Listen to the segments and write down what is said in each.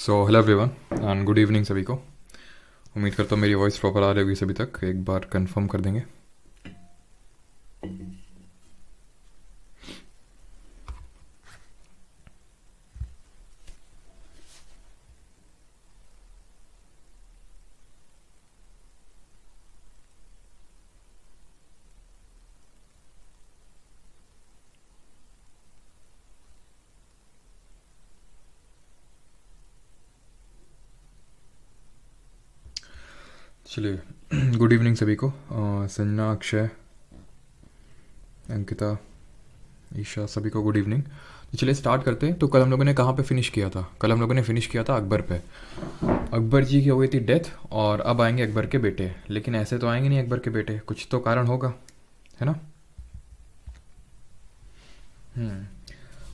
So hello everyone and good evening सभी को। उम्मीद करता हूँ मेरी वॉइस प्रॉपर आ रही होगी सभी तक। एक बार कंफर्म कर देंगे। चलिए गुड इवनिंग सभी को। संजना, अक्षय, अंकिता, ईशा, सभी को गुड इवनिंग। तो चलिए स्टार्ट करते हैं। तो कल हम लोगों ने कहाँ पे फिनिश किया था? कल हम लोगों ने फिनिश किया था अकबर पे। अकबर जी की हो गई थी डेथ और अब आएंगे अकबर के बेटे। लेकिन ऐसे तो आएंगे नहीं अकबर के बेटे, कुछ तो कारण होगा, है ना?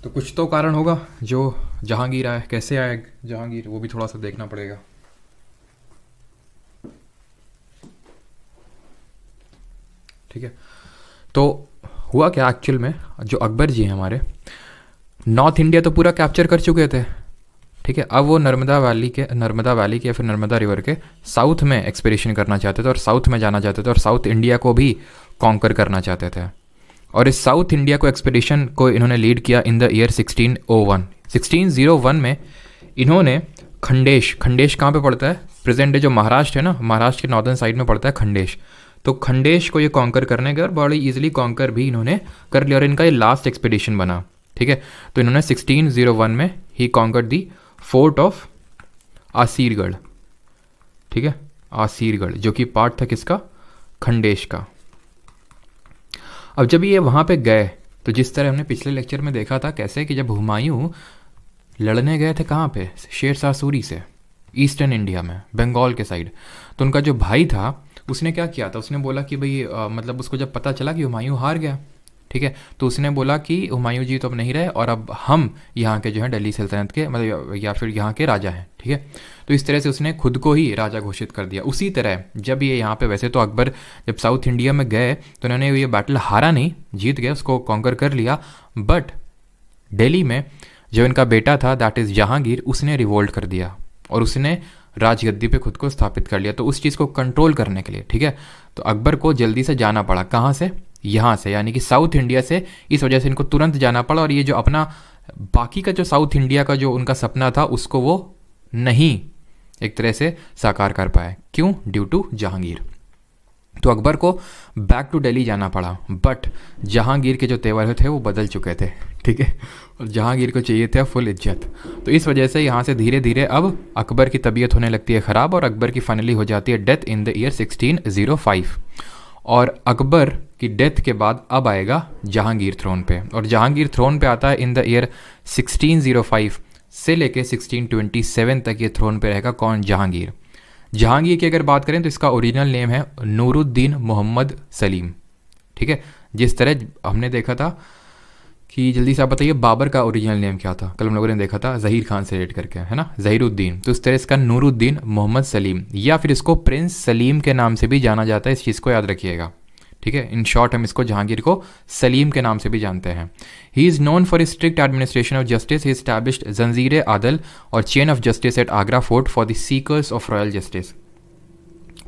तो कुछ तो कारण होगा। जो जहांगीर आए, कैसे आए जहांगीर, वो भी थोड़ा सा देखना पड़ेगा। ठीक है, तो हुआ क्या एक्चुअल में, जो अकबर जी हैं हमारे, नॉर्थ इंडिया तो पूरा कैप्चर कर चुके थे। ठीक है, अब वो नर्मदा वैली के या फिर नर्मदा रिवर के साउथ में एक्सपेडिशन करना चाहते थे और साउथ में जाना चाहते थे और साउथ इंडिया को भी कॉन्कर करना चाहते थे। और इस साउथ इंडिया को एक्सपेडिशन को इन्होंने लीड किया इन द ईयर 1601 में। इन्होंने खंडेश कहाँ पे पड़ता है? प्रेजेंट डे जो महाराष्ट्र है ना, महाराष्ट्र के नॉर्दर्न साइड में पड़ता है खंडेश। तो खंडेश को ये कॉन्कर करने गए और बड़ी इजीली कॉन्कर भी इन्होंने कर लिया और इनका ये लास्ट एक्सपेडिशन बना। ठीक है, तो इन्होंने 1601 में ही कॉन्कर दी फोर्ट ऑफ आसीरगढ़। ठीक है, आसीरगढ़ जो कि पार्ट था किसका? खंडेश का। अब जब ये वहाँ पे गए तो जिस तरह हमने पिछले लेक्चर में देखा था कैसे कि जब हुमायूं लड़ने गए थे कहाँ पे? शेर शाह सूरी से, ईस्टर्न इंडिया में, बंगाल के साइड। तो उनका जो भाई था उसने क्या किया था? उसने बोला कि भाई मतलब उसको जब पता चला कि हुमायूं हार गया, ठीक है, तो उसने बोला कि हुमायूं जी तो अब नहीं रहे और अब हम यहाँ के जो हैं दिल्ली सल्तनत के मतलब या फिर यहाँ के राजा हैं। ठीक है, तो इस तरह से उसने खुद को ही राजा घोषित कर दिया। उसी तरह जब ये यहाँ पे, वैसे तो अकबर जब साउथ इंडिया में गए तो उन्होंने ये बैटल हारा नहीं, जीत गए, उसको कॉन्कर कर लिया। बट दिल्ली में जो इनका बेटा था दैट इज़ जहांगीर, उसने रिवोल्ट कर दिया और उसने राजगद्दी पे खुद को स्थापित कर लिया। तो उस चीज़ को कंट्रोल करने के लिए, ठीक है, तो अकबर को जल्दी से जाना पड़ा। कहाँ से? यहाँ से, यानी कि साउथ इंडिया से। इस वजह से इनको तुरंत जाना पड़ा और ये जो अपना बाकी का जो साउथ इंडिया का जो उनका सपना था उसको वो नहीं एक तरह से साकार कर पाए। क्यों? Due to Jahangir. तो अकबर को बैक टू दिल्ली जाना पड़ा। बट जहांगीर के जो तेवर थे वो बदल चुके थे। ठीक है, और जहांगीर को चाहिए था फुल इज्जत। तो इस वजह से यहाँ से धीरे धीरे अब अकबर की तबीयत होने लगती है ख़राब और अकबर की फाइनली हो जाती है डेथ इन द ईयर 1605। और अकबर की डेथ के बाद अब आएगा जहांगीर थ्रोन पे। और जहांगीर थ्रोन पे आता है इन द ईयर 1605 से लेके 1627 तक ये थ्रोन पे रहेगा। कौन? जहांगीर। जहांगीर की अगर बात करें तो इसका ओरिजिनल नेम है नूरुद्दीन मोहम्मद सलीम। ठीक है, जिस तरह हमने देखा था कि, जल्दी से आप बताइए बाबर का ओरिजिनल नेम क्या था? कल हम लोगों ने देखा था ज़हीर खान से रेट करके, है ना, ज़हीरुद्दीन। तो इस तरह इसका नूरुद्दीन मोहम्मद सलीम या फिर इसको प्रिंस सलीम के नाम से भी जाना जाता है। इस चीज़ को याद रखिएगा। ठीक है, इन शॉर्ट हम इसको जहांगीर को सलीम के नाम से भी जानते हैं। He is known for strict administration of justice. He established जंजीर आदल और chain of justice eight Agra fort for the seekers of royal justice.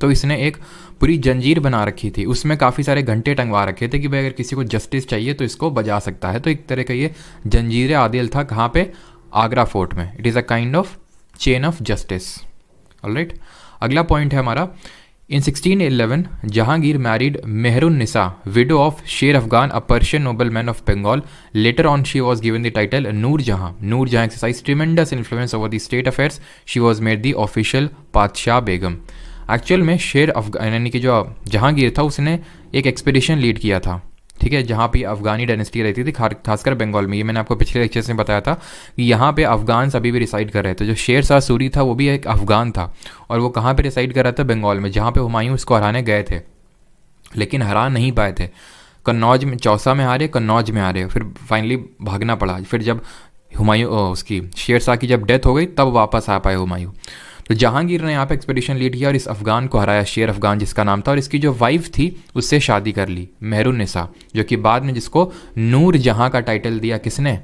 तो इसने एक पूरी जंजीर बना रखी थी, उसमें काफ़ी सारे घंटे टंगवा रखे थे कि भाई अगर किसी को जस्टिस चाहिए तो इसको बजा सकता है। तो एक तरह का ये जंजीर आदिल था। कहाँ पे? आगरा फोर्ट में। It is a kind of chain of justice. Alright, अगला पॉइंट है हमारा। In 1611 Jahangir married Mehrun Nisa, widow of Sher Afghan, a Persian nobleman of Bengal. Later on she was given the title Nur Jahan. Nur Jahan exercise tremendous influence over the state affairs. She was made the official Padshah Begum. Actual में शेर अफगान यानी कि जो जहांगीर था उसने एक एक्सपीडिशन लीड किया था। ठीक है, जहाँ पे अफगानी डायनेस्टी रहती थी, खासकर बंगाल में। ये मैंने आपको पिछले लेक्चर्स में बताया था कि यहाँ पे अफगान अभी भी रिसाइड कर रहे थे। जो शेर शाह सूरी था वो भी एक अफगान था और वो कहाँ पे रिसाइड कर रहा था? बंगाल में, जहाँ पे हुमायूं उसको हराने गए थे लेकिन हरा नहीं पाए थे। कन्नौज में, चौसा में हारे, कन्नौज में हारे, फिर फाइनली भागना पड़ा। फिर जब हुमायूं उसकी शेर शाह की जब डेथ हो गई तब वापस आ पाए हुमायूं। तो जहांगीर ने यहाँ पे एक्सपेडिशन लीड किया और इस अफगान को हराया, शेर अफगान जिसका नाम था। और इसकी जो वाइफ थी उससे शादी कर ली, मेहरुन निसा, जो कि बाद में जिसको नूर जहां का टाइटल दिया किसने?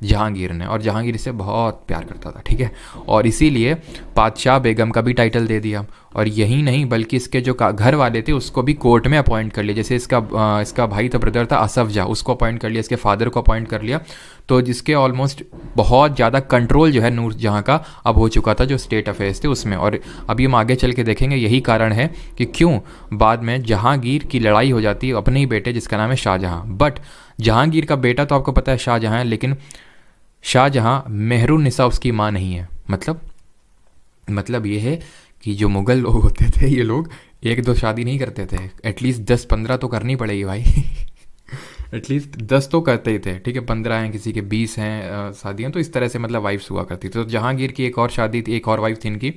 जहांगीर ने, और जहांगीर इससे बहुत प्यार करता था, ठीक है। और इसीलिए पातशाह बेगम का भी टाइटल दे दिया, और यही नहीं बल्कि इसके जो घर वाले थे उसको भी कोर्ट में अपॉइंट कर लिया। जैसे इसका भाई था, ब्रदर था असफ जहाँ, उसको अपॉइंट कर लिया, इसके फादर को अपॉइंट कर लिया। तो जिसके ऑलमोस्ट बहुत ज़्यादा कंट्रोल जो है नूर जहाँ का अब हो चुका था जो स्टेट अफेयर्स थे उसमें। और अभी हम आगे चल के देखेंगे यही कारण है कि क्यों बाद में जहांगीर की लड़ाई हो जाती है अपने ही बेटे जिसका नाम है शाहजहाँ। बट जहांगीर का बेटा तो आपको पता है शाहजहाँ है, लेकिन शाहजहाँ मेहरुन्निसा उसकी माँ नहीं है। मतलब ये है कि जो मुग़ल लोग होते थे ये लोग 1-2 शादी नहीं करते थे, एटलीस्ट 10-15 तो करनी पड़ेगी भाई। एटलीस्ट 10 तो करते ही थे, ठीक है। 15 हैं, किसी के 20 हैं शादियाँ, तो इस तरह से मतलब वाइफ्स हुआ करती थी। तो जहांगीर की एक और शादी थी, एक और वाइफ थी इनकी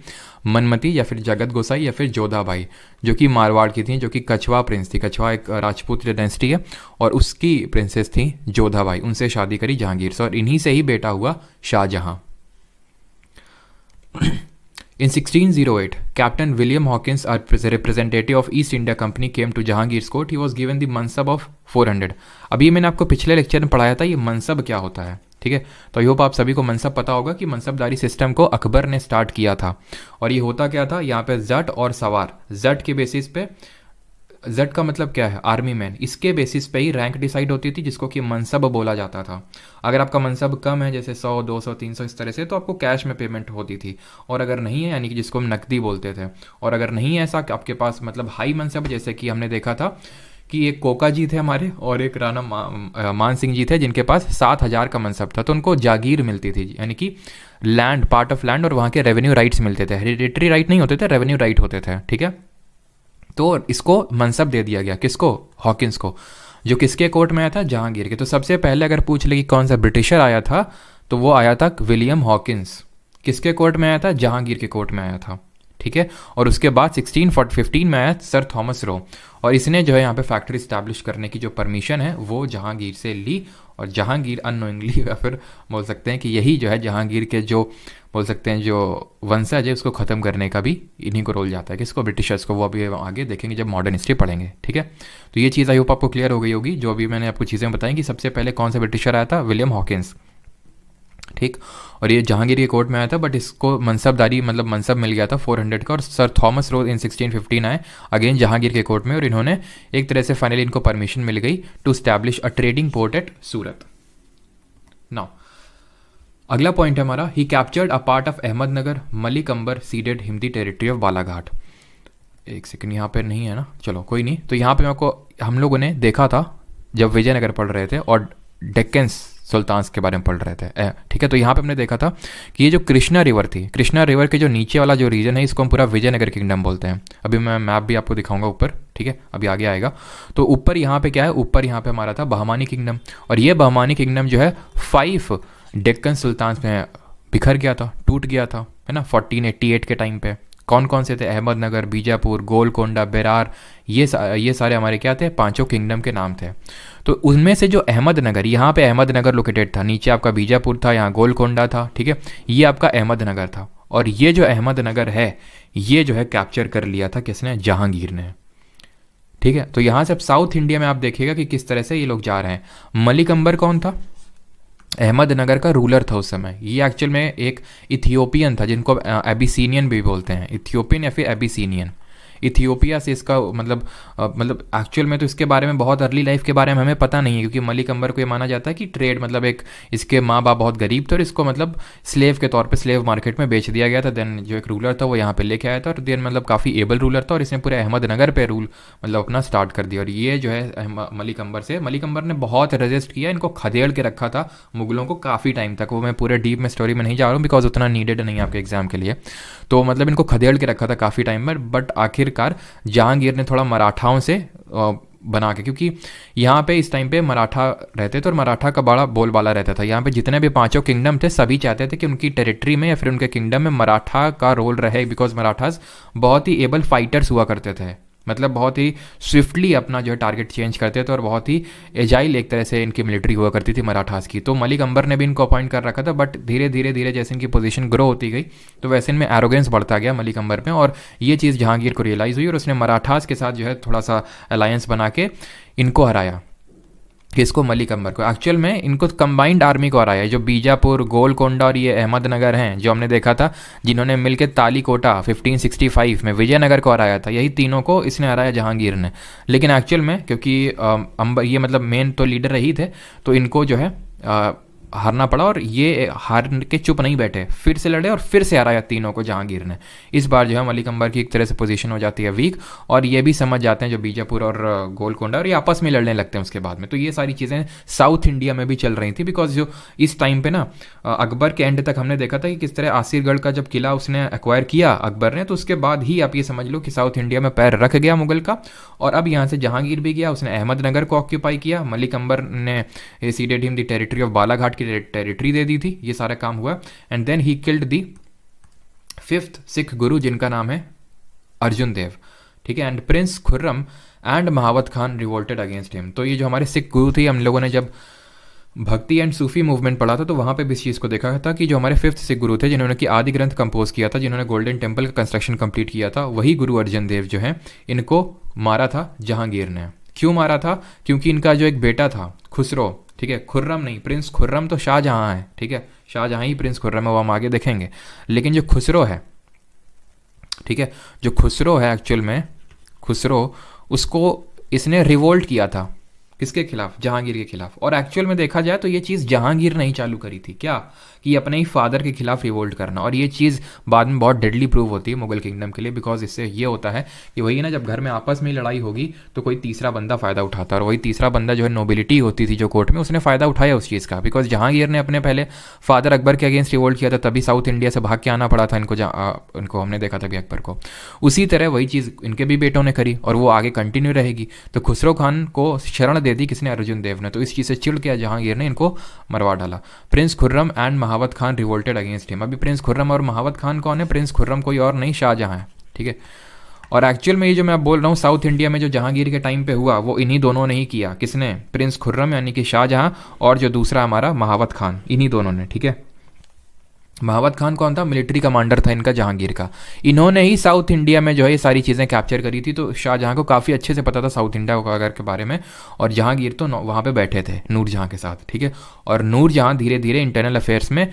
मनमती या फिर जगत गोसाई या फिर जोधाबाई, जो कि मारवाड़ की थी, जो कि कछवा प्रिंस थी। कछवा एक राजपूत डायनेस्टी है और उसकी प्रिंसेस थी जोधाबाई, उनसे शादी करी जहांगीर से, और इन्हीं से ही बेटा हुआ Shahjahan. In 1608, Captain William Hawkins, a representative of East India Company, came to Jahangir's court. He was given the mansab of 400. अभी मैंने आपको पिछले लेक्चर में पढ़ाया था ये मनसब क्या होता है, ठीक है। तो आई होप आप सभी को मनसब पता होगा कि मनसबदारी सिस्टम को अकबर ने स्टार्ट किया था। और ये होता क्या था, यहाँ पे जट और सवार, जट के बेसिस पे, जट का मतलब क्या है, आर्मी मैन, इसके बेसिस पे ही रैंक डिसाइड होती थी, जिसको कि मनसब बोला जाता था। अगर आपका मनसब कम है, जैसे 100, 200, 300 इस तरह से, तो आपको कैश में पेमेंट होती थी। और अगर नहीं है, यानी कि जिसको हम नकदी बोलते थे, और अगर नहीं है ऐसा कि आपके पास मतलब हाई मनसब, जैसे कि हमने देखा था कि एक कोका जी थे हमारे और एक राणा मान सिंह जी थे जिनके पास 7,000 का मनसब था, तो उनको जागीर मिलती थी, यानी कि लैंड, पार्ट ऑफ लैंड, और वहाँ के रेवेन्यू राइट्स मिलते थे। हेरिडेटरी राइट नहीं होते थे, रेवेन्यू राइट होते थे, ठीक है। तो इसको मनसब दे दिया गया, किसको, हॉकिंस को, जो किसके कोर्ट में आया था, जहांगीर के। तो सबसे पहले अगर पूछ ले कि कौन सा ब्रिटिशर आया था, तो वो आया था विलियम हॉकिंस। किसके कोर्ट में आया था, जहांगीर के कोर्ट में आया था, ठीक है। और उसके बाद 1615 में आया सर थॉमस रो, और इसने जो है यहाँ पे फैक्ट्री इस्टेब्लिश करने की जो परमिशन है वो जहांगीर से ली। और जहांगीर अननोइंगली, या फिर बोल सकते हैं कि यही जो है जहांगीर के जो बोल सकते हैं जो वंशज है उसको ख़त्म करने का भी इन्हीं को रोल जाता है, किसको, ब्रिटिशर्स को। वो अभी आगे देखेंगे जब मॉडर्न हिस्ट्री पढ़ेंगे, ठीक है। तो ये चीज़ आई होप आपको क्लियर हो गई होगी, जो अभी मैंने आपको चीज़ें बताई कि सबसे पहले कौन सा ब्रिटिशर आया था, विलियम हॉकिंस, ठीक। और ये जहांगीर के कोर्ट में आया था, बट इसको मनसबदारी मतलब मनसब मिल गया था 400 का। और सर थॉमस रो इन 1615 आए अगेन जहांगीर के कोर्ट में, और इन्होंने एक तरह से फाइनली इनको परमिशन मिल गई to establish a trading port at Surat. Now अगला पॉइंट है हमारा, he captured a part of Ahmadnagar, Malik Ambar ceded him the territory of Balaghat. एक सेकंड, यहाँ पे नहीं है ना, चलो कोई नहीं। तो यहाँ पे आपको हम लोगों ने देखा था जब विजयनगर पढ़ रहे थे और डेक्कन सुल्तान्स के बारे में पढ़ रहे थे, ठीक है। तो यहाँ पे हमने देखा था कि ये जो कृष्णा रिवर थी, कृष्णा रिवर के जो नीचे वाला जो रीजन है इसको हम पूरा विजयनगर किंगडम बोलते हैं। अभी मैं मैप भी आपको दिखाऊंगा ऊपर, ठीक है, अभी आगे आएगा। तो ऊपर यहाँ पे क्या है, ऊपर यहाँ पे हमारा था बहमानी किंगडम, और ये बहमानी किंगडम जो है 5 डेक्कन सुल्तान्स में बिखर गया था, टूट गया था, है ना, 1488 के टाइम पे। कौन कौन से थे, अहमदनगर, बीजापुर, गोलकोंडा, बेरार, ये सारे हमारे क्या थे, 5 किंगडम के नाम थे। तो उनमें से जो अहमदनगर, यहाँ पे अहमदनगर लोकेटेड था, नीचे आपका बीजापुर था, यहाँ गोलकोंडा था, ठीक है, ये आपका अहमदनगर था। और ये जो अहमदनगर है ये जो है कैप्चर कर लिया था किसने, जहांगीर ने, ठीक है। तो यहाँ से अब साउथ इंडिया में आप देखिएगा कि किस तरह से ये लोग जा रहे हैं। मलिक अंबर कौन था, अहमदनगर का रूलर था उस समय। ये एक्चुअल में एक इथियोपियन था जिनको एबिसीनियन भी बोलते हैं, इथियोपियन या फिर एबिसीनियन। इथियोपिया से इसका मतलब एक्चुअल में तो इसके बारे में बहुत अर्ली लाइफ के बारे में हमें पता नहीं है, क्योंकि मलिक अंबर को ये माना जाता है कि ट्रेड मतलब एक इसके माँ बाप बहुत गरीब थे और इसको मतलब स्लेव के तौर पे स्लेव मार्केट में बेच दिया गया था। देन जो एक रूलर था वो यहाँ पे लेके आया था और देन मतलब काफ़ी एबल रूलर था और इसने पूरे अहमदनगर पे रूल मतलब अपना स्टार्ट कर दिया। और ये जो है मलिक अंबर ने बहुत रेजिस्ट किया, इनको खदेड़ के रखा था मुगलों को काफ़ी टाइम तक। वो मैं पूरे डीप में स्टोरी में नहीं जा रहा हूँ बिकॉज उतना नीडेड नहीं है आपके एग्जाम के लिए। तो मतलब इनको खदेड़ के रखा था काफ़ी टाइम में, बट आखिरकार जहांगीर ने थोड़ा मराठाओं से बना के, क्योंकि यहाँ पे इस टाइम पे मराठा रहते थे और मराठा का बड़ा बोलबाला रहता था। यहाँ पे जितने भी 5 किंगडम थे सभी चाहते थे कि उनकी टेरिटरी में या फिर उनके किंगडम में मराठा का रोल रहे, बिकॉज मराठास बहुत ही एबल फाइटर्स हुआ करते थे, मतलब बहुत ही स्विफ्टली अपना जो है टारगेट चेंज करते थे और बहुत ही एजाइल एक तरह से इनकी मिलिट्री हुआ करती थी मराठास की। तो मलिक अंबर ने भी इनको अपॉइंट कर रखा था, बट धीरे धीरे जैसे इनकी पोजीशन ग्रो होती गई तो वैसे इनमें एरोगेंस बढ़ता गया मलिक अंबर में, और ये चीज़ जहांगीर को रियलाइज़ हुई और उसने मराठास के साथ जो है थोड़ा सा अलायंस बना के इनको हराया। किसको? मलिक अंबर को। एक्चुअल में इनको कंबाइंड आर्मी को हराया है, जो बीजापुर, गोलकोंडा और ये अहमदनगर हैं जो हमने देखा था, जिन्होंने मिलकर तालीकोटा 1565 में विजयनगर को हराया था, यही तीनों को इसने हराया जहांगीर ने। लेकिन एक्चुअल में क्योंकि अंबर ये मतलब मेन तो लीडर रही थे, तो इनको जो है हारना पड़ा, और ये हार के चुप नहीं बैठे, फिर से लड़े और फिर से हराया तीनों को जहांगीर ने। इस बार जो है मलिक अंबर की एक तरह से पोजीशन हो जाती है वीक, और ये भी समझ जाते हैं जो बीजापुर और गोलकोंडा, और ये आपस में लड़ने लगते हैं उसके बाद में। तो ये सारी चीज़ें साउथ इंडिया में भी चल रही थी, बिकॉज जो इस टाइम पे ना अकबर के एंड तक हमने देखा था कि किस तरह आसिरगढ़ का जब किला उसने एक्वायर किया अकबर ने, तो उसके बाद ही आप ये समझ लो कि साउथ इंडिया में पैर रख गया मुगल का। और अब यहाँ से जहांगीर भी गया, उसने अहमदनगर को ऑक्यूपाई किया, मलिक अंबर ने ceded him the territory of Balaghat की टेरिटरी दे दी थी, ये सारा काम हुआ। And then he killed the 5th Sikh guru, जिनका नाम है अर्जुन देव, ठीक है। And Prince Khurram and Mahabat Khan revolted against him. तो ये जो हमारे सिख गुरु थे, हम लोगों ने जब भक्ति एंड सूफी मूवमेंट पढ़ा था, तो वहाँ पे भी इस चीज़ को देखा था कि जो हमारे 5th सिख गुरु थे, जिन्होंने कि आदि ग्रंथ कंपोज किया था, जिन्होंने गोल्डन टेम्पल का कंस्ट्रक्शन कंप्लीट किया था, वही गुरु अर्जन देव जो है, इनको मारा था जहांगीर ने। क्यों मारा था? क्योंकि इनका जो एक बेटा था खुसरो, ठीक है, खुर्रम नहीं, प्रिंस खुर्रम तो शाहजहाँ है, ठीक है, शाहजहाँ ही प्रिंस खुर्रम है, वो हम आगे देखेंगे। लेकिन जो खुसरो है, ठीक है, जो खुसरो है एक्चुअल में, खुसरो, उसको इसने रिवोल्ट किया था, किसके खिलाफ? जहांगीर के खिलाफ। और एक्चुअल में देखा जाए तो ये चीज़ जहांगीर ने ही चालू करी थी, क्या? कि अपने ही फादर के खिलाफ रिवोल्ट करना। और ये चीज़ बाद में बहुत डेडली प्रूव होती है मुगल किंगडम के लिए, बिकॉज इससे ये होता है कि वही ना, जब घर में आपस में ही लड़ाई होगी तो कोई तीसरा बंदा फ़ायदा उठाता है, और वही तीसरा बंदा जो है नोबिलिटी होती थी जो कोर्ट में, उसने फ़ायदा उठाया उस चीज़ का। बिकॉज जहांगीर ने अपने पहले फादर अकबर के अगेंस्ट रिवोल्ट किया था, तभी साउथ इंडिया से भाग के आना पड़ा था इनको हमने देखा था भी अकबर को। उसी तरह वही चीज़ इनके भी बेटों ने करी, और वो आगे कंटिन्यू रहेगी। तो खुसरो खान को शरण दे दी किसने? अर्जुन देव ने। तो इस चीज़ से चिढ़ किया जहांगीर ने, इनको मरवा डाला। Prince Khurram and Mahabat Khan revolted against him. अभी प्रिंस खुर्रम और महावत खान कौन है? प्रिंस खुर्रम कोई और नहीं, शाहजहां है, ठीक है। और एक्चुअल में ये जो मैं बोल रहा हूँ साउथ इंडिया में जो जहांगीर के टाइम पे हुआ, वो इन्हीं दोनों ने ही किया। किसने? प्रिंस खुर्रम यानी कि शाहजहां, और जो दूसरा हमारा महावत खान, इन्हीं दोनों ने, ठीक है। महावत खान कौन था? मिलिट्री कमांडर था इनका जहांगीर का। इन्होंने ही साउथ इंडिया में जो है ये सारी चीज़ें कैप्चर करी थी। तो शाहजहां को काफ़ी अच्छे से पता था साउथ इंडिया के बारे में, और जहांगीर तो वहाँ पे बैठे थे नूरजहां के साथ, ठीक है। और नूरजहां धीरे धीरे इंटरनल अफेयर्स में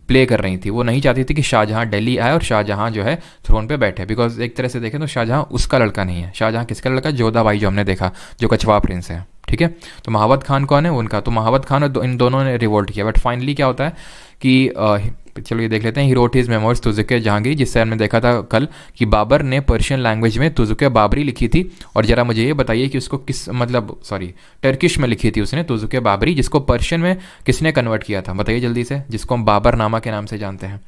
प्ले कर रही थी, वो नहीं चाहती थी कि शाहजहां दिल्ली आए और शाहजहां जो है थ्रोन पे बैठे, बिकॉज एक तरह से देखें तो शाहजहां उसका लड़का नहीं है। शाहजहां किसका लड़का? जोधा बाई, जो हमने देखा, जो कछवा प्रिंस है, ठीक है। तो महावत खान कौन है? उनका। तो महावत खान और इन दोनों ने रिवोल्ट किया, बट फाइनली क्या होता है कि चलो ये देख लेते हैं। He wrote his memoirs Tuzuke Jahangir, जिससे हमने देखा था कल कि बाबर ने पर्शियन लैंग्वेज में तुजुके बाबरी लिखी थी। और ज़रा मुझे ये बताइए कि उसको किस टर्किश में लिखी थी उसने तुजुके बाबरी, जिसको पर्शियन में किसने कन्वर्ट किया था? बताइए जल्दी से, जिसको हम बाबरनामा के नाम से जानते हैं।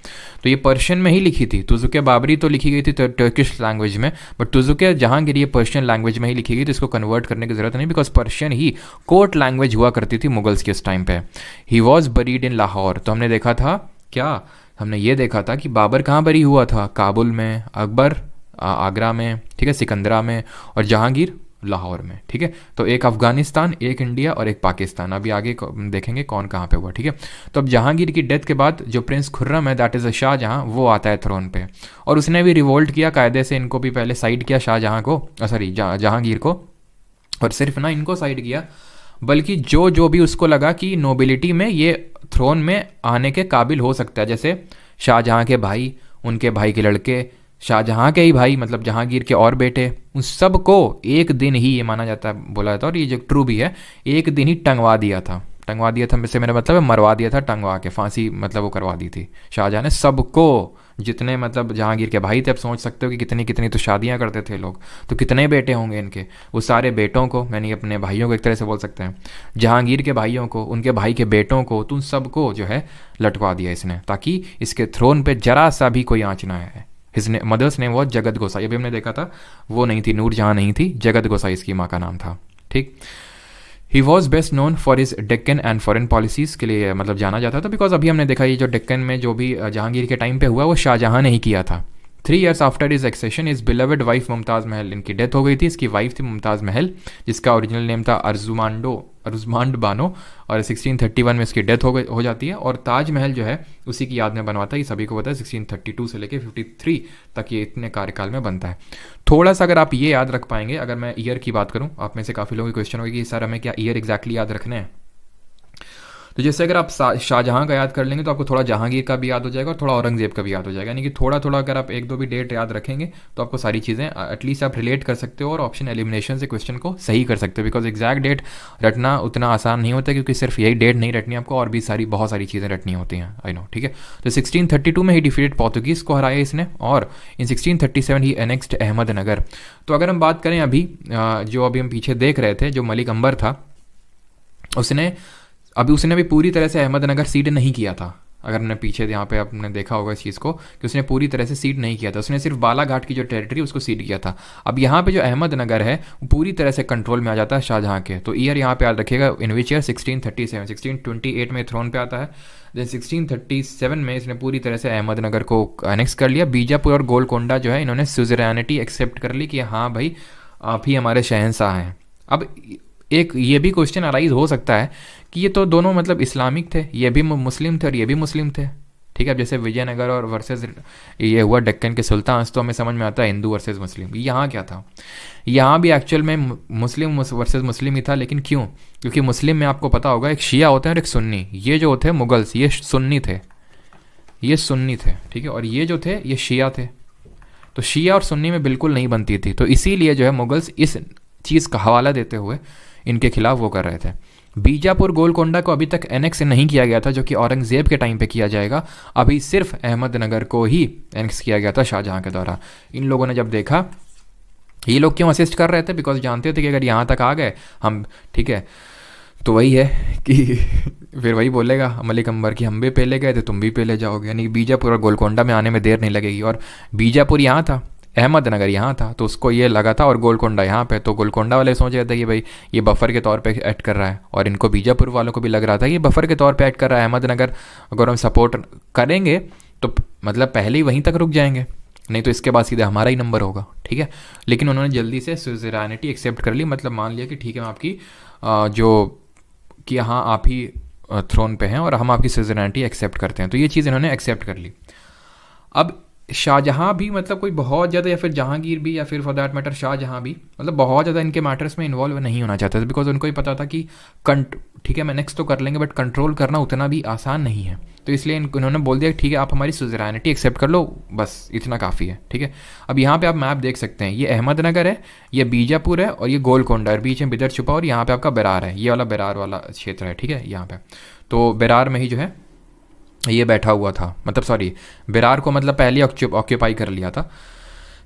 तो ये पर्शियन में ही लिखी थी। तुजुके बाबरी तो लिखी गई थी टर्किश लैंग्वेज में, बट तुजुके जहांगीर ये पर्शियन लैंग्वेज में ही लिखी गई, तो इसको कन्वर्ट करने की जरूरत नहीं, because Persian he court language हुआ करती थी मुगल्स के उस टाइम पे। ही वॉज बरीड इन लाहौर। तो हमने देखा था क्या? हमने ये देखा था कि बाबर कहाँ बरी हुआ था? काबुल में, अकबर आगरा में, ठीक है, सिकंदरा में, और जहांगीर लाहौर में, ठीक है। तो एक अफगानिस्तान, एक इंडिया और एक पाकिस्तान। अभी आगे देखेंगे कौन कहाँ पे हुआ, ठीक है। तो अब जहांगीर की डेथ के बाद जो प्रिंस खुर्रम है, दैट इज़ अ शाहजहां, वो आता है थ्रोन पे, और उसने भी रिवोल्ट किया कायदे से। इनको भी पहले साइड किया शाहजहां को, जहांगीर को, और सिर्फ ना इनको साइड किया, बल्कि जो भी उसको लगा कि नोबिलिटी में ये थ्रोन में आने के काबिल हो सकता है, जैसे शाहजहां के भाई, उनके भाई के लड़के, शाहजहां के ही भाई मतलब जहांगीर के और बेटे, उन सब को एक दिन ही, ये माना जाता है, बोला जाता है, और ये जो ट्रू भी है, एक दिन ही टंगवा दिया था से मेरा मतलब है मरवा दिया था, टंगवा के, फांसी मतलब वो करवा दी थी शाहजहां ने सबको, जितने मतलब जहांगीर के भाई थे। अब सोच सकते हो कि कितनी कितनी तो शादियां करते थे लोग, तो कितने बेटे होंगे इनके, वो सारे बेटों को, यानी अपने भाइयों को एक तरह से बोल सकते हैं, जहांगीर के भाइयों को, उनके भाई के बेटों को, तो उन सबको जो है लटवा दिया इसने, ताकि इसके थ्रोन पे जरा सा भी कोई आँच ना आए। हिज मदर्स नेम वॉज जगत गोसाई। अभी हमने देखा था वो नहीं थी, नूरजहां नहीं थी, जगत गोसाई इसकी माँ का नाम था, ठीक। He was best known for his Deccan and foreign policies के लिए मतलब जाना जाता था, बिकॉज अभी हमने देखा ये जो डेक्कन में जो भी जहांगीर के टाइम पे हुआ वो शाहजहां ने ही किया था। 3 years after his accession his beloved wife Mumtaz Mahal, इनकी डेथ हो गई थी। इसकी वाइफ थी मुमताज़ महल, जिसका ओरिजिनल नेम था अर्जुमांडो रुज़मांड बानो, और 1631 में इसकी डेथ हो जाती है। और ताजमहल जो है उसी की याद में बनवाता है, ये सभी को पता है। 1632 से लेके 53 तक ये इतने कार्यकाल में बनता है। थोड़ा सा अगर आप ये याद रख पाएंगे, अगर मैं ईयर की बात करूँ, आप में से काफ़ी लोगों की क्वेश्चन होगी कि सर हमें क्या ईयर एग्जैक्टली याद रखने हैं। तो जैसे अगर आप शाहजहाँ का याद कर लेंगे तो आपको थोड़ा जहांगीर का भी याद हो जाएगा और थोड़ा औरंगजेब का भी याद हो जाएगा। यानी कि थोड़ा थोड़ा अगर आप एक दो भी डेट याद रखेंगे तो आपको सारी चीज़ें एटलीस्ट आप रिलेट कर सकते हो और ऑप्शन एलिमिनेशन से क्वेश्चन को सही कर सकते हो। बिकॉज एग्जैक्ट डेट रटना उतना आसान नहीं होता, क्योंकि सिर्फ यही डेट नहीं रटनी, आपको और भी बहुत सारी चीज़ें रटनी होती हैं। आई नो, ठीक है। तो 1632 में ही डिफीटेड पोर्तुगीज़ को हराया इसने, और इन 1637 ही एनेक्स्ड अहमदनगर। तो अगर हम बात करें अभी जो अभी हम पीछे देख रहे थे, जो मलिक अंबर था, उसने भी पूरी तरह से अहमदनगर सीड नहीं किया था। अगर हमने पीछे यहाँ पे आपने देखा होगा इस चीज़ को कि उसने पूरी तरह से सीड नहीं किया था, उसने सिर्फ बालाघाट की जो टेरिटरी उसको सीड किया था। अब यहाँ पे जो अहमदनगर है वो पूरी तरह से कंट्रोल में आ जाता है शाहजहाँ के। तो ईयर यहाँ पे याद रखिएगा, इन विच ईयर 1637, 1628 में थ्रोन पे आता है। देन 1637 में इसने पूरी तरह से अहमदनगर को अनेक्स कर लिया। बीजापुर और गोलकोंडा जो है इन्होंने सुजरैनिटी एक्सेप्ट कर ली कि हाँ भाई आप ही हमारे शहंशाह हैं। अब एक ये भी क्वेश्चन अराइज हो सकता है कि ये तो दोनों मतलब इस्लामिक थे, ये भी मुस्लिम थे और ये भी मुस्लिम थे, ठीक है। जैसे विजयनगर और वर्सेस ये हुआ डेक्कन के सुल्तान, तो हमें समझ में आता है हिंदू वर्सेस मुस्लिम। यहाँ क्या था, यहाँ भी एक्चुअल में मुस्लिम वर्सेस मुस्लिम ही था। लेकिन क्यों? क्योंकि मुस्लिम में आपको पता होगा एक शिया होते हैं और एक सुन्नी। ये जो थे मुगल्स, ये सुन्नी थे, ठीक है। और ये जो थे ये शिया थे। तो शिया और सुन्नी में बिल्कुल नहीं बनती थी। तो इसीलिए जो है मुगल्स इस चीज़ का हवाला देते हुए इनके खिलाफ वो कर रहे थे। बीजापुर गोलकोंडा को अभी तक एनेक्स नहीं किया गया था, जो कि औरंगजेब के टाइम पे किया जाएगा। अभी सिर्फ अहमदनगर को ही एनेक्स किया गया था शाहजहाँ के द्वारा। इन लोगों ने जब देखा, ये लोग क्यों असिस्ट कर रहे थे, बिकॉज जानते थे कि अगर यहाँ तक आ गए हम, ठीक है, तो वही है कि फिर वही बोलेगा मलिक अंबर कि हम भी पहले गए थे, तुम भी पहले जाओगे। यानी बीजापुर और गोलकोंडा में आने में देर नहीं लगेगी। और बीजापुर यहाँ था, अहमदनगर यहाँ था, तो उसको ये लगा था, और गोलकोंडा यहाँ पे। तो गोलकोंडा वाले सोच रहे थे कि भाई ये बफर के तौर पे ऐड कर रहा है, और इनको बीजापुर वालों को भी लग रहा था ये बफर के तौर पे ऐड कर रहा है। अहमदनगर अगर हम सपोर्ट करेंगे तो मतलब पहले ही वहीं तक रुक जाएंगे, नहीं तो इसके बाद सीधे हमारा ही नंबर होगा, ठीक है। लेकिन उन्होंने जल्दी से सुज़ेरैनिटी एक्सेप्ट कर ली, मतलब मान लिया कि ठीक है हम आपकी जो कि हाँ आप ही थ्रोन पे हैं और हम आपकी सुज़ेरैनिटी एक्सेप्ट करते हैं। तो ये चीज़ इन्होंने एक्सेप्ट कर ली। अब शाहजहाँ भी मतलब कोई बहुत ज़्यादा, या फिर जहांगीर भी, या फिर फॉर दैट मैटर शाहजहाँ भी मतलब बहुत ज़्यादा इनके मैटर्स में इन्वॉल्व नहीं होना चाहते थे। बिकॉज उनको ही पता था कि ठीक है मैं नेक्स्ट तो कर लेंगे, बट कंट्रोल करना उतना भी आसान नहीं है। तो इसलिए इन्होंने बोल दिया ठीक है आप हमारी सुज़ेरैनिटी एक्सेप्ट कर लो, बस इतना काफ़ी है, ठीक है। अब यहाँ पे आप मैप देख सकते हैं, ये अहमदनगर है, ये बीजापुर है, और ये गोलकोंडा है, बीच में बिदर छुपा, और यहाँ पे आपका बेरार है, ये वाला बेरार वाला क्षेत्र है, ठीक है। यहाँ पे तो बेरार में ही जो है ये बैठा हुआ था, मतलब सॉरी बेरार को मतलब पहले ऑक्यूपाई कर लिया था।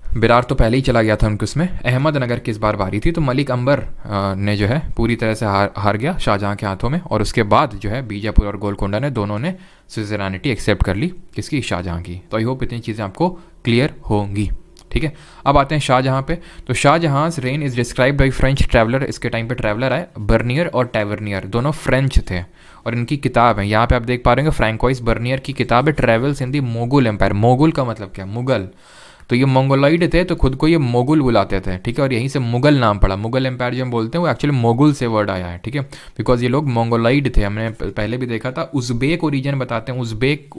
बेरार तो पहले ही चला गया था उनके उसमें। अहमदनगर की इस बार बारी थी, तो मलिक अंबर ने जो है पूरी तरह से हार गया शाहजहाँ के हाथों में। और उसके बाद जो है बीजापुर और गोलकोंडा ने दोनों ने सुज़ेरैनिटी एक्सेप्ट कर ली, किसकी? शाहजहाँ की। तो आई होप इतनी चीज़ें आपको क्लियर होंगी, ठीक है। अब आते हैं शाहजहाँ पे। तो Shahjahan reign is described by French traveller, इसके टाइम पे ट्रैवलर आए, बर्नियर और टैवर्नियर, दोनों फ्रेंच थे। और इनकी किताब है, यहाँ पे आप देख पा रहे हैं, फ्रैंकोइस बर्नियर की किताब है ट्रैवल्स इन दी मोगुल एम्पायर। मोगुल का मतलब क्या? मुगल। तो ये मंगोलॉइड थे, तो खुद को ये मोगुल बुलाते थे, ठीक है। और यहीं से मुगल नाम पड़ा। मुगल एम्पायर जो हम बोलते हैं वो एक्चुअली मोगुल से वर्ड आया है, ठीक है। बिकॉज ये लोग मंगोलॉइड थे, हमने पहले भी देखा था। उज़्बेक ओरिजिन बताते हैं,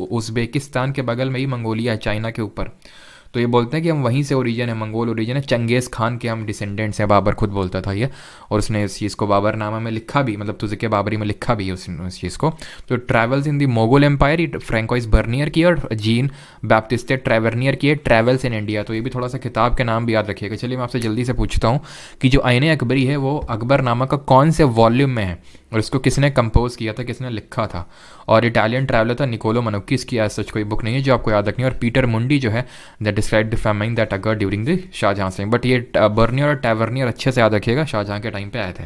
उज़्बेकिस्तान के बगल में ही मंगोलिया है, चाइना के ऊपर। तो ये बोलते हैं कि हम वहीं से ओरिजिन है, मंगोल ओरिजिन है, चंगेज़ खान के हम डिसेंडेंट्स हैं। बाबर खुद बोलता था ये, और उसने इस चीज़ को बाबरनामा में लिखा भी, मतलब तुज़के बाबरी में लिखा भी उस चीज़ को। तो ट्रैवल्स इन दी मोगल एम्पायर फ्रैंकोइस बर्नियर की, और जीन बैप्टिस्टे ट्रैवर्नियर की है ट्रैवल्स इन इंडिया। तो ये भी थोड़ा सा किताब के नाम भी याद रखिएगा। चलिए मैं आपसे जल्दी से पूछता हूँ कि जो आईने अकबरी है वो अकबरनामा का कौन से वॉल्यूम में है, और इसको किसने कंपोज किया था, किसने लिखा था? और इटालियन ट्रैवलर था निकोलो मनुक्की, इसकी आज सच कोई बुक नहीं है जो आपको याद रखनी है। और पीटर मुंडी जो है that describe the famine that occur during the Shahjahan से। बट ये बर्नियर और टैवर्नियर अच्छे से याद रखिएगा, शाहजहाँ के टाइम पे आए थे।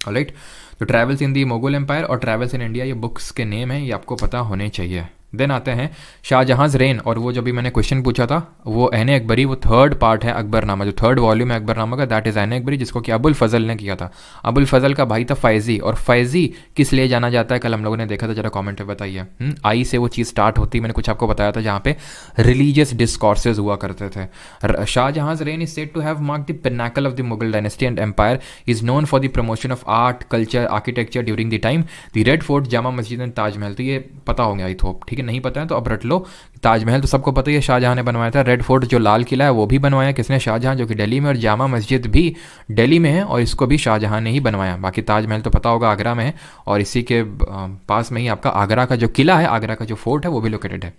ऑलराइट, तो ट्रैवल्स इन दी मोगल एम्पायर और ट्रैवल्स इन इंडिया, ये बुक्स के नेम हैं, ये आपको पता होने चाहिए। देन आते हैं शाहजहां's रेन, और वो जो भी मैंने क्वेश्चन पूछा था वो ऐन अकबरी, वो थर्ड पार्ट है अकबरनामा, जो थर्ड वॉल्यूम है अकबरनामा का, दैट इज़ ऐन अकबरी, जिसको कि अबुल फजल ने किया था। अबुल फजल का भाई था फैज़ी, और फैज़ी किस लिए जाना जाता है कल हम लोगों ने देखा था, जरा कमेंट में बताइए। आई से वो चीज़ स्टार्ट होती, मैंने कुछ आपको बताया था, जहाँ पे रिलीजियस डिस्कॉर्सेज हुआ करते थे। Shahjahan's reign is said to have mark the pinnacle of the Mughal dynasty and empire, is known for the promotion of art culture architecture during the time, the red fort, Jama Masjid and Taj Mahal. तो ये पता होंगे आई थोप, ठीक है, नहीं पता है तो अब रट लो। ताजमहल तो सबको पता ही है शाहजहां ने बनवाया था, रेड फोर्ट जो लाल किला है वो भी बनवाया किसने, शाहजहां, जो कि दिल्ली में, और जामा मस्जिद भी दिल्ली में है और इसको भी शाहजहां ने ही बनवाया। बाकी ताजमहल तो पता होगा आगरा में है, और इसी के पास में ही आपका आगरा का जो किला है, आगरा का जो फोर्ट है वो भी लोकेटेड है।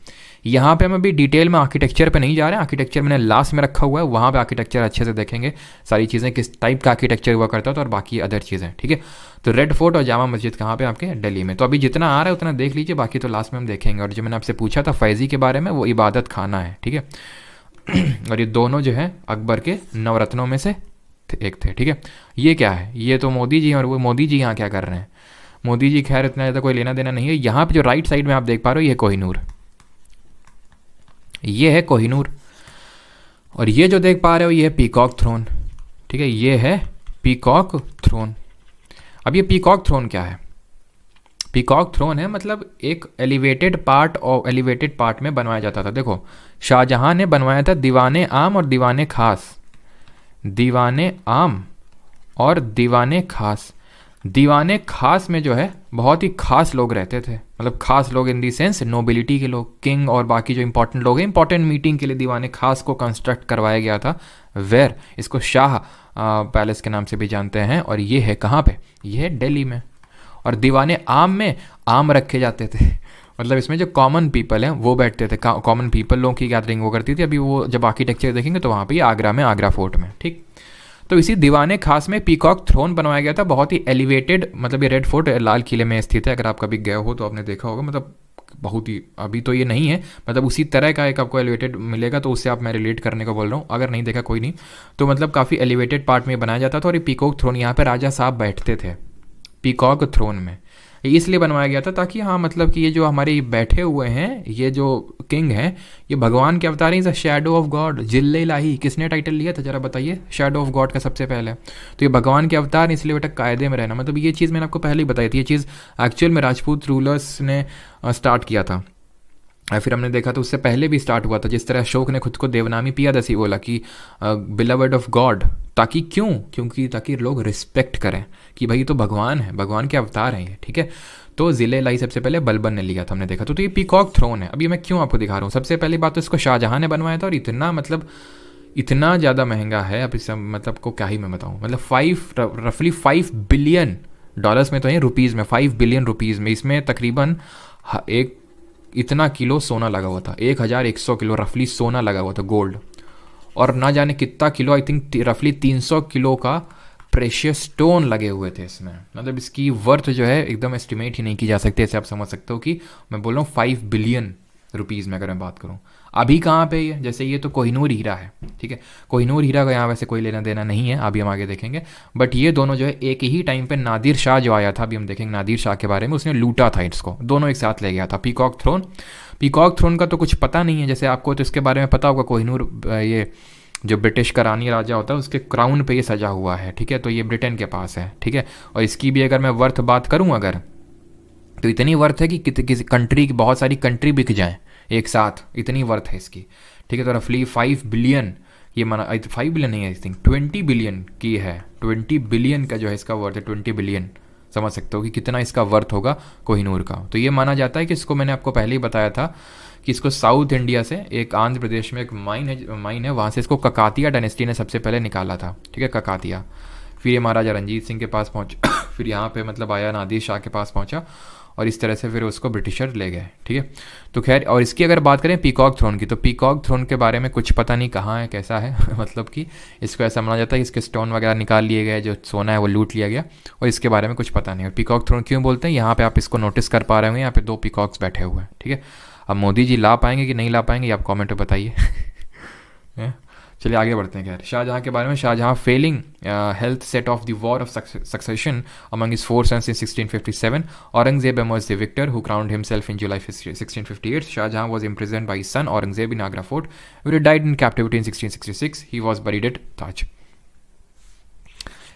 यहाँ पे हम अभी डिटेल में आर्किटेक्चर पे नहीं जा रहे हैं, आर्किटेक्चर मैंने लास्ट में रखा हुआ है, वहाँ पे आर्किटेक्चर अच्छे से देखेंगे, सारी चीज़ें किस टाइप का आर्किटेक्चर हुआ करता था और बाकी अदर चीज़ें, ठीक है। तो रेड फोर्ट और जामा मस्जिद कहाँ पे आपके, दिल्ली में। तो अभी जितना आ रहा है उतना देख लीजिए, बाकी तो लास्ट में हम देखेंगे। और जो मैंने आपसे पूछा था फैज़ी के बारे में, वो इबादत खाना है, ठीक है। और ये दोनों जो है अकबर के नवरत्नों में से एक थे, ठीक है। ये क्या है, ये तो मोदी जी, और वो मोदी जी यहाँ क्या कर रहे हैं, मोदी जी खैर इतना ज़्यादा कोई लेना देना नहीं है। यहाँ पे जो राइट साइड में आप देख पा रहे हो ये कोहिनूर, ये है कोहिनूर, और ये जो देख पा रहे हो ये है पीकॉक थ्रोन, ठीक है, ये है पीकॉक थ्रोन। अब ये पीकॉक थ्रोन क्या है, पीकॉक थ्रोन है मतलब एक एलिवेटेड पार्ट, और एलिवेटेड पार्ट में बनवाया जाता था। देखो शाहजहां ने बनवाया था दीवाने आम और दीवाने खास, दीवाने आम और दीवाने खास। दीवाने खास में जो है बहुत ही खास लोग रहते थे, मतलब खास लोग इन दी सेंस नोबिलिटी के लोग, किंग और बाकी जो इंपॉर्टेंट लोग हैं, इंपॉर्टेंट मीटिंग के लिए दीवाने खास को कंस्ट्रक्ट करवाया गया था। वेयर, इसको शाह पैलेस के नाम से भी जानते हैं, और ये है कहाँ पे, ये है दिल्ली में। और दीवाने आम में आम रखे जाते थे, मतलब इसमें जो कॉमन पीपल हैं वो बैठते थे, कॉमन पीपल लोगों की गैदरिंग वो करती थी। अभी वो जब आर्किटेक्चर देखेंगे तो वहाँ पे आगरा में, आगरा फोर्ट में, ठीक। तो इसी दीवाने खास में पीकॉक थ्रोन बनवाया गया था, बहुत ही एलिवेटेड, मतलब ये रेड फोर्ट लाल किले में स्थित है, अगर आप कभी गए हो तो आपने देखा होगा, मतलब बहुत ही, अभी तो ये नहीं है, मतलब उसी तरह का एक आपको एलिवेटेड मिलेगा, तो उससे आप मैं रिलेट करने को बोल रहा हूँ, अगर नहीं देखा कोई नहीं। तो मतलब काफ़ी एलिवेटेड पार्ट में बनाया जाता था, और ये पीकॉक थ्रोन यहाँ पर राजा साहब बैठते थे पीकॉक थ्रोन में, इसलिए बनवाया गया था ताकि हाँ मतलब कि ये जो हमारे बैठे हुए हैं, ये जो किंग हैं, ये भगवान के अवतार हैं, शैडो ऑफ गॉड, जिल्ले इलाही, किसने टाइटल लिया था जरा बताइए, शैडो ऑफ गॉड का सबसे पहले। तो ये भगवान के अवतार, इसलिए बेटा कायदे में रहना, मतलब ये चीज़ मैंने आपको पहले ही बताई थी, ये चीज़ एक्चुअल में राजपूत रूलर्स ने स्टार्ट किया था, फिर हमने देखा तो उससे पहले भी स्टार्ट हुआ था। जिस तरह अशोक ने खुद को देवनामी पियादसी बोला कि बिलवर्ड ऑफ गॉड, ताकि क्यों, क्योंकि ताकि लोग रिस्पेक्ट करें कि भाई तो भगवान है, भगवान के अवतार हैं ये, ठीक है। तो ज़िले लाई सबसे पहले बलबन ने लिया था, हमने देखा। तो ये पीकॉक थ्रोन है। अभी मैं क्यों आपको दिखा रहा हूँ, सबसे पहली बात तो इसको शाहजहां ने बनवाया था, और इतना मतलब इतना ज़्यादा महंगा है, अब इस मतलब को क्या ही मैं बताऊँ, मतलब रफली 5 बिलियन डॉलर्स में, तो ये रुपीज़ में 5 बिलियन रुपीज़ में, इसमें तकरीबन एक इतना किलो सोना लगा हुआ था, 1100 किलो रफली सोना लगा हुआ था, गोल्ड, और ना जाने कितना किलो, आई थिंक रफली 300 किलो का प्रेशियस स्टोन लगे हुए थे इसमें। मतलब इसकी वर्थ जो है एकदम एस्टिमेट ही नहीं की जा सकती, ऐसे आप समझ सकते हो कि मैं बोल रहा हूँ 5 बिलियन रुपीज़ में अगर मैं बात करूँ। अभी कहाँ पे ये, जैसे ये तो कोहिनूर हीरा है, ठीक है, कोहिनूर हीरा का यहाँ वैसे कोई लेना देना नहीं है, अभी हम आगे देखेंगे। बट ये दोनों जो है एक ही टाइम पे नादिर शाह जो आया था, अभी हम देखेंगे नादिर शाह के बारे में, उसने लूटा था इसको, दोनों एक साथ ले गया था। पीकॉक थ्रोन, पीकॉक थ्रोन का तो कुछ पता नहीं है, जैसे आपको तो इसके बारे में पता होगा, कोहिनूर ये जो ब्रिटिश का रानी राजा होता है उसके क्राउन पे ये सजा हुआ है, ठीक है, तो ये ब्रिटेन के पास है, ठीक है। और इसकी भी अगर मैं वर्थ बात करूँ अगर, तो इतनी वर्थ है कि किसी कंट्री की, बहुत सारी कंट्री बिक जाएँ एक साथ, इतनी वर्थ है इसकी, ठीक है। तो रफली 5 बिलियन, ये माना 5 बिलियन नहीं है, आई थिंक 20 बिलियन की है, 20 बिलियन का जो है इसका वर्थ है, 20 बिलियन, समझ सकते हो कि कितना इसका वर्थ होगा कोहिनूर का। तो ये माना जाता है कि इसको मैंने आपको पहले ही बताया था कि इसको साउथ इंडिया से, एक आंध्र प्रदेश में एक माइन है वहाँ से इसको ककातिया डायनेस्टी ने सबसे पहले निकाला था, ठीक है, ककातिया। फिर ये महाराजा रंजीत सिंह के पास पहुँचा, फिर यहाँ पे मतलब आया नादिर शाह के पास पहुँचा, और इस तरह से फिर उसको ब्रिटिशर ले गए, ठीक है। तो खैर, और इसकी अगर बात करें पीकॉक थ्रोन की, तो पीकॉक थ्रोन के बारे में कुछ पता नहीं कहाँ है, कैसा है मतलब कि इसको ऐसा माना जाता है कि इसके स्टोन वगैरह निकाल लिए गए, जो सोना है वो लूट लिया गया, और इसके बारे में कुछ पता नहीं। और पीकॉक थ्रोन क्यों बोलते हैं, यहाँ पे आप इसको नोटिस कर पा रहे होंगे, यहाँ पे 2 पीकॉक्स बैठे हुए हैं, ठीक है। अब मोदी जी ला पाएंगे कि नहीं ला पाएंगे, आप कॉमेंट में बताइए। चलिए आगे बढ़ते हैं। खैर शाहजहाँ के बारे में, Shahjahan failing health set off the war of succession among his four sons in 1657. Aurangzeb emerged the victor, who crowned himself in July 1658. Shah Jahan was imprisoned by his son Aurangzeb in Agra fort, where he died in captivity in 1666. He was buried at Taj.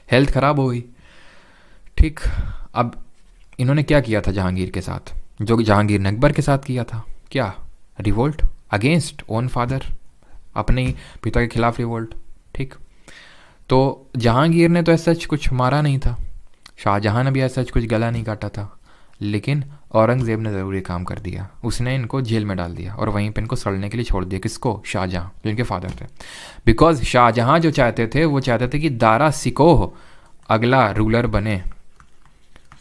Health खराब हो गई, ठीक। अब इन्होंने क्या किया था जहांगीर के साथ, जो जहांगीर ने अकबर के साथ किया था? क्या? रिवोल्ट अगेंस्ट ओन फादर, अपने ही पिता के खिलाफ रिवोल्ट, ठीक। तो जहांगीर ने तो ऐसा सच कुछ मारा नहीं था, शाहजहां ने भी ऐसा सच कुछ गला नहीं काटा था, लेकिन औरंगजेब ने ज़रूर ये काम कर दिया। उसने इनको जेल में डाल दिया और वहीं पे इनको सड़ने के लिए छोड़ दिया। किसको? शाहजहां, जो इनके फादर थे। बिकॉज शाहजहां जो चाहते थे, वो चाहते थे कि दारा सिकोह अगला रूलर बने,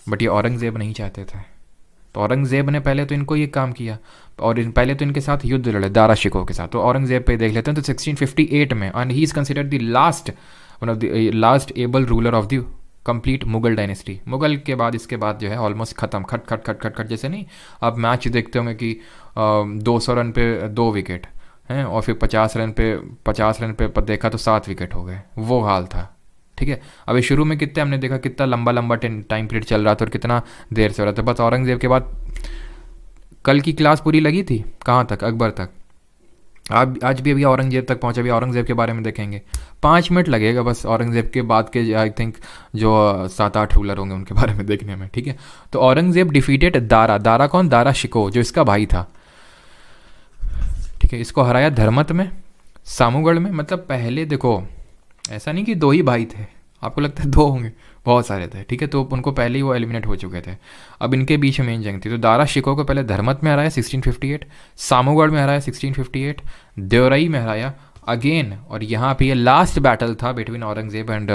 बट ये औरंगजेब नहीं चाहते थे। तो औरंगजेब ने पहले तो इनको ये काम किया और पहले तो इनके साथ युद्ध लड़े दारा शिकोह के साथ। तो औरंगजेब पे देख लेते हैं, तो 1658 में, and he is considered the last one of the last able ruler of the complete Mughal dynasty. Mughal के बाद इसके बाद जो है ऑलमोस्ट ख़त्म, खट खट खट खट खट, जैसे नहीं आप मैच देखते होंगे कि 200 रन पे 2 विकेट हैं और फिर 50 रन पे देखा तो 7 विकेट हो गए, वो हाल था, ठीक है। अभी शुरू में कितने हमने देखा, कितना लंबा लंबा टाइम पीरियड चल रहा था और कितना देर से हो रहा था। बस औरंगजेब के बाद कल की क्लास पूरी लगी थी कहाँ तक? अकबर तक। आज भी अभी औरंगजेब तक पहुँचे। अभी औरंगजेब के बारे में देखेंगे, 5 मिनट लगेगा बस औरंगजेब के बाद के आई थिंक जो 7-8 रूलर होंगे उनके बारे में देखने में, ठीक है। तो औरंगजेब डिफीटेड दारा। दारा कौन? दारा शिकोह, जो इसका भाई था, ठीक है। इसको हराया धर्मत में, सामूगढ़ में। मतलब पहले देखो, ऐसा नहीं कि 2 ही भाई थे, आपको लगता है 2 होंगे, बहुत सारे थे, ठीक है। तो उनको पहले ही वो एलिमिनेट हो चुके थे। अब इनके बीच में जंग थी। तो दारा शिकोह को पहले धर्मत में हराया 1658, सामूगढ़ में हराया 1658, देवरई में हराया अगेन, और यहाँ पे ये लास्ट बैटल था बिटवीन औरंगजेब एंड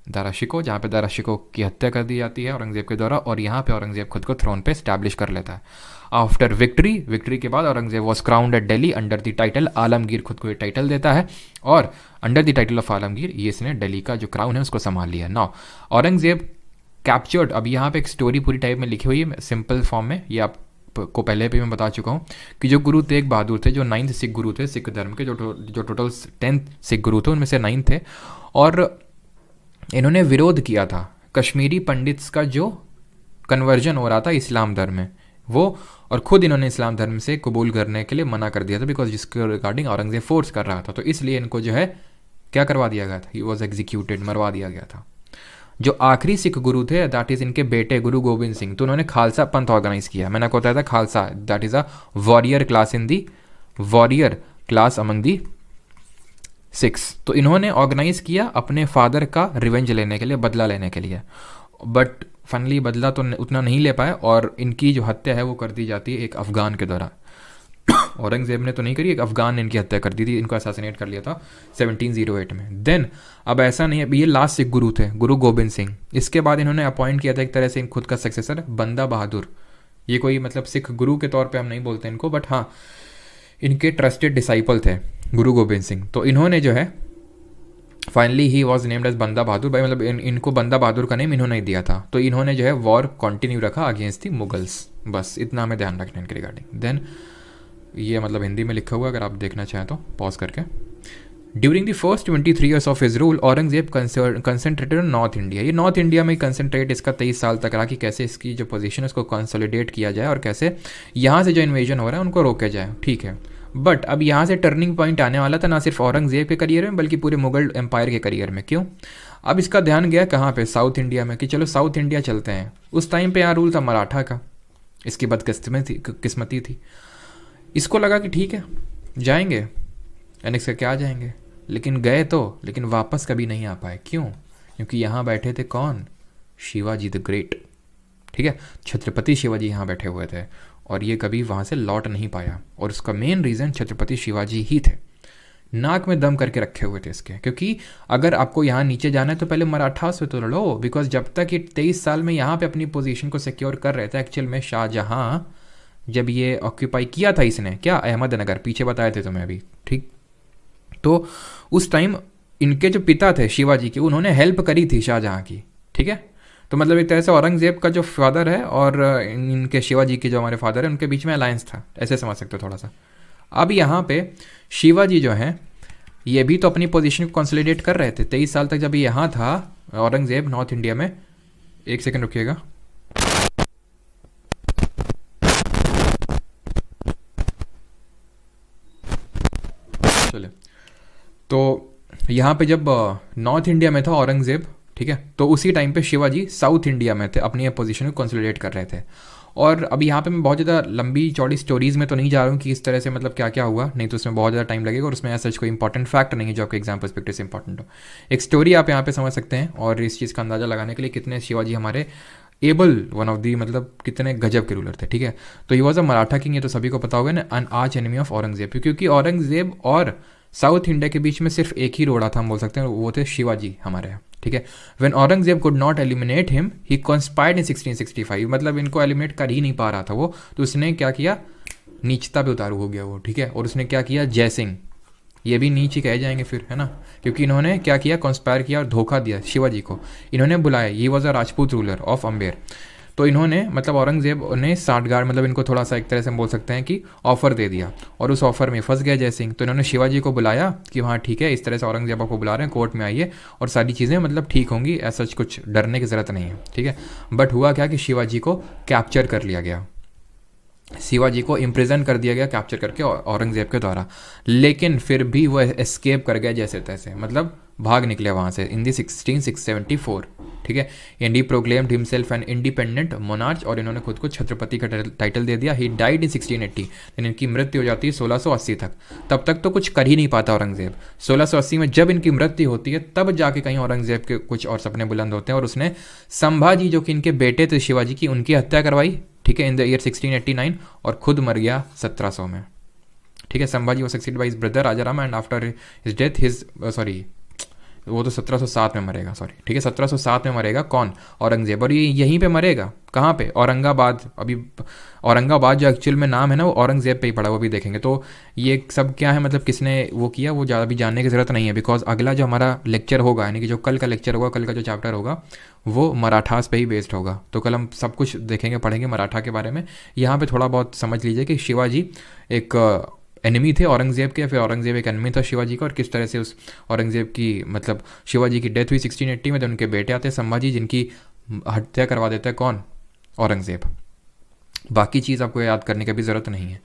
दारा शिकोह, जहाँ पे दारा शिकोह की हत्या कर दी जाती है औरंगजेब के द्वारा, और यहाँ पे औरंगजेब खुद को थ्रोन पे स्टैब्लिश कर लेता है। आफ्टर विक्ट्री के बाद Aurangzeb was crowned at Delhi under the title Alamgir. खुद को ये टाइटल देता है और under the title of Alamgir ये इसने दिल्ली का जो क्राउन है उसको संभाल लिया। Now Aurangzeb captured. अब यहाँ पे एक स्टोरी पूरी टाइप में लिखी हुई है सिंपल फॉर्म में, ये आपको पहले भी मैं बता चुका हूँ कि जो गुरु तेग बहादुर थे, जो 9th सिख गुरु थे सिख धर्म के, जो टोटल 10 सिख गुरु थे उनमें से 9 थे, और इन्होंने विरोध किया था कश्मीरी पंडित्स का जो कन्वर्जन हो रहा था इस्लाम धर्म में वो, और खुद इन्होंने इस्लाम धर्म से कबूल करने के लिए मना कर दिया था, बिकॉज जिसके रिगार्डिंग औरंगजेब फोर्स कर रहा था। तो इसलिए इनको जो है क्या करवा दिया गया था, ही वॉज एग्जीक्यूटेड, मरवा दिया गया था। जो आखिरी सिख गुरु थे दैट इज़ इनके बेटे गुरु गोविंद सिंह, तो उन्होंने खालसा पंथ ऑर्गेनाइज किया। मैंने आपको बताया था Khalsa that is a warrior class in the warrior class among the six. तो इन्होंने ऑर्गेनाइज किया अपने फादर का रिवेंज लेने के लिए, बदला लेने के लिए, बट फाइनली बदला तो उतना नहीं ले पाए और इनकी जो हत्या है वो कर दी जाती है एक अफगान के द्वारा। औरंगजेब ने तो नहीं करी, एक अफगान ने इनकी हत्या कर दी थी, इनको असैसिनेट कर लिया था 1708 में। देन अब ऐसा नहीं है, ये लास्ट सिख गुरु थे गुरु गोविंद सिंह। इसके बाद इन्होंने अपॉइंट किया था एक तरह से खुद का सक्सेसर बंदा बहादुर। ये कोई मतलब सिख गुरु के तौर पे हम नहीं बोलते इनको, बट हाँ इनके ट्रस्टेड डिसाइपल थे गुरु गोविंद सिंह। तो इन्होंने जो है finally he was named as Banda Bahadur भाई, मतलब इनको बंदा बहादुर का नेम इन्होंने दिया था। तो इन्होंने जो है वॉर कंटिन्यू रखा अगेंस्ट दी मुगल्स, बस इतना हमें ध्यान रखना इनके रिगार्डिंग। देन ये मतलब हिंदी में लिखा हुआ, अगर आप देखना चाहें तो पॉज करके। During the first 23 years of his rule Aurangzeb concentrated on north India. ये नॉर्थ इंडिया में कंसंट्रेट इसका 23 साल तक रहा कि कैसे इसकी जो पोजीशन है उसको कंसोलिडेट किया जाए और कैसे यहाँ से जो इन्वेजन हो रहा है उनको रोके जाए, ठीक है। बट अब यहाँ से टर्निंग पॉइंट आने वाला था ना सिर्फ औरंगजेब के करियर में बल्कि पूरे मुगल एम्पायर के करियर में। क्यों? अब इसका ध्यान गया कहाँ पे, साउथ इंडिया में, कि चलो साउथ इंडिया चलते हैं। उस टाइम पे यहाँ रूल था मराठा का, इसकी बदकिस्मती थी। इसको लगा कि ठीक है जाएंगे, यानी इसका क्या जाएंगे, लेकिन गए तो, लेकिन वापस कभी नहीं आ पाए। क्यों? क्योंकि यहाँ बैठे थे कौन? शिवाजी द ग्रेट, ठीक है, छत्रपति शिवाजी यहाँ बैठे हुए थे और ये कभी वहाँ से लौट नहीं पाया। और उसका मेन रीज़न छत्रपति शिवाजी ही थे, नाक में दम करके रखे हुए थे इसके। क्योंकि अगर आपको यहाँ नीचे जाना है तो पहले मराठा से तो लड़ो, बिकॉज जब तक ये 23 साल में यहाँ पे अपनी पोजीशन को सिक्योर कर रहे थे, एक्चुअल में शाहजहाँ जब ये ऑक्यूपाई किया था इसने, क्या अहमदनगर, पीछे बताए थे तुम्हें अभी, ठीक। तो उस टाइम इनके जो पिता थे शिवाजी के, उन्होंने हेल्प करी थी शाहजहाँ की, ठीक है। तो मतलब एक तरह से औरंगजेब का जो फादर है और इनके शिवाजी के जो हमारे फादर है उनके बीच में अलायंस था, ऐसे समझ सकते हो थोड़ा सा। अब यहाँ पे शिवाजी जो हैं ये भी तो अपनी पोजीशन को कंसोलिडेट कर रहे थे 23 साल तक जब ये यहाँ था औरंगजेब नॉर्थ इंडिया में। एक सेकंड रुकिएगा। चले, तो यहाँ पे जब नॉर्थ इंडिया में था औरंगजेब, ठीक है, तो उसी टाइम पे शिवाजी साउथ इंडिया में थे, अपनी पोजीशन को कंसोलिडेट कर रहे थे। और अब यहाँ पे मैं बहुत ज़्यादा लंबी चौड़ी स्टोरीज़ में तो नहीं जा रहा हूँ कि इस तरह से मतलब क्या क्या हुआ, नहीं तो उसमें बहुत ज़्यादा टाइम लगेगा और उसमें ऐसा कोई इंपॉर्टेंट फैक्ट नहीं है जो आपके एग्जाम पर्सपेक्टिव से इंपॉर्टेंट हो। एक स्टोरी आप यहाँ पे समझ सकते हैं और इस चीज़ का अंदाज़ा लगाने के लिए कितने शिवाजी हमारे एबल वन ऑफ दी मतलब कितने गजब के रूलर थे, ठीक है। तो he was a Maratha king, ये तो सभी को पता होगा ना, N arch enemy of Aurangzeb, क्योंकि औरंगजेब और साउथ इंडिया के बीच में सिर्फ एक ही रोड़ा था, हम बोल सकते हैं, वो थे शिवाजी हमारे यहाँ, ठीक है। When Aurangzeb could not eliminate him he conspired in 1665, मतलब इनको एलिमिनेट कर ही नहीं पा रहा था वो, तो उसने क्या किया, नीचता पे उतारू हो गया वो, ठीक है। और उसने क्या किया, जयसिंह, ये भी नीच ही कहे जाएंगे फिर, है ना, क्योंकि इन्होंने क्या किया, कॉन्स्पायर किया और धोखा दिया शिवाजी को। इन्होंने बुलाया, ये was a Rajput ruler of Amber, तो इन्होंने मतलब औरंगजेब ने साठगांठ मतलब इनको थोड़ा सा एक तरह से हम बोल सकते हैं कि ऑफर दे दिया और उस ऑफर में फंस गया जयसिंह। तो इन्होंने शिवाजी को बुलाया कि हाँ ठीक है, इस तरह से औरंगजेब आपको बुला रहे हैं, कोर्ट में आइए और सारी चीज़ें मतलब ठीक होंगी, ऐसा कुछ डरने की ज़रूरत नहीं है, ठीक है। बट हुआ क्या कि शिवाजी को कैप्चर कर लिया गया, शिवाजी को इम्प्रिजन कर दिया गया कैप्चर करके औरंगजेब के द्वारा, लेकिन फिर भी वो एस्केप कर गया जैसे तैसे, मतलब भाग निकले वहाँ से इन दी 1674, ठीक है। And he proclaimed himself an independent monarch, और इन्होंने खुद को छत्रपति का टाइटल दे दिया। ही डाइड इन 1680, लेकिन इनकी मृत्यु हो जाती है 1680 तक। तब तक तो कुछ कर ही नहीं पाता औरंगजेब। 1680 में जब इनकी मृत्यु होती है तब जाके कहीं औरंगजेब के कुछ और सपने बुलंद होते हैं और उसने संभाजी जो कि इनके बेटे थे शिवाजी की, उनकी हत्या करवाई, ठीक है, इन द ईयर 1689, और खुद मर गया 1700 में, ठीक है। Sambhaji was succeeded by his brother Rajaram and after his death his वो तो 1707 में मरेगा, सॉरी, ठीक है, 1707 में मरेगा कौन, औरंगजेब। और ये यहीं पे मरेगा, कहाँ पे, औरंगाबाद। अभी औरंगाबाद जो एक्चुअल में नाम है ना वो औरंगजेब पे ही पड़ा, वो भी देखेंगे। तो ये सब क्या है, मतलब किसने वो किया, वो ज़्यादा भी जानने की ज़रूरत नहीं है, बिकॉज अगला जो हमारा लेक्चर होगा, यानी कि जो कल का लेक्चर होगा, कल का जो चैप्टर होगा वो मराठास पे ही बेस्ड होगा। तो कल हम सब कुछ देखेंगे, पढ़ेंगे मराठा के बारे में। यहाँ पे थोड़ा बहुत समझ लीजिए कि शिवाजी एक एनिमी थे औरंगजेब के, फिर औरंगजेब एक एनिमी था शिवाजी का, और किस तरह से उस औरंगजेब की मतलब शिवाजी की डेथ हुई 1680 में, तो उनके बेटे आते हैं संभाजी, जिनकी हत्या करवा देता है कौन, औरंगजेब। बाकी चीज़ आपको याद करने की भी ज़रूरत नहीं है,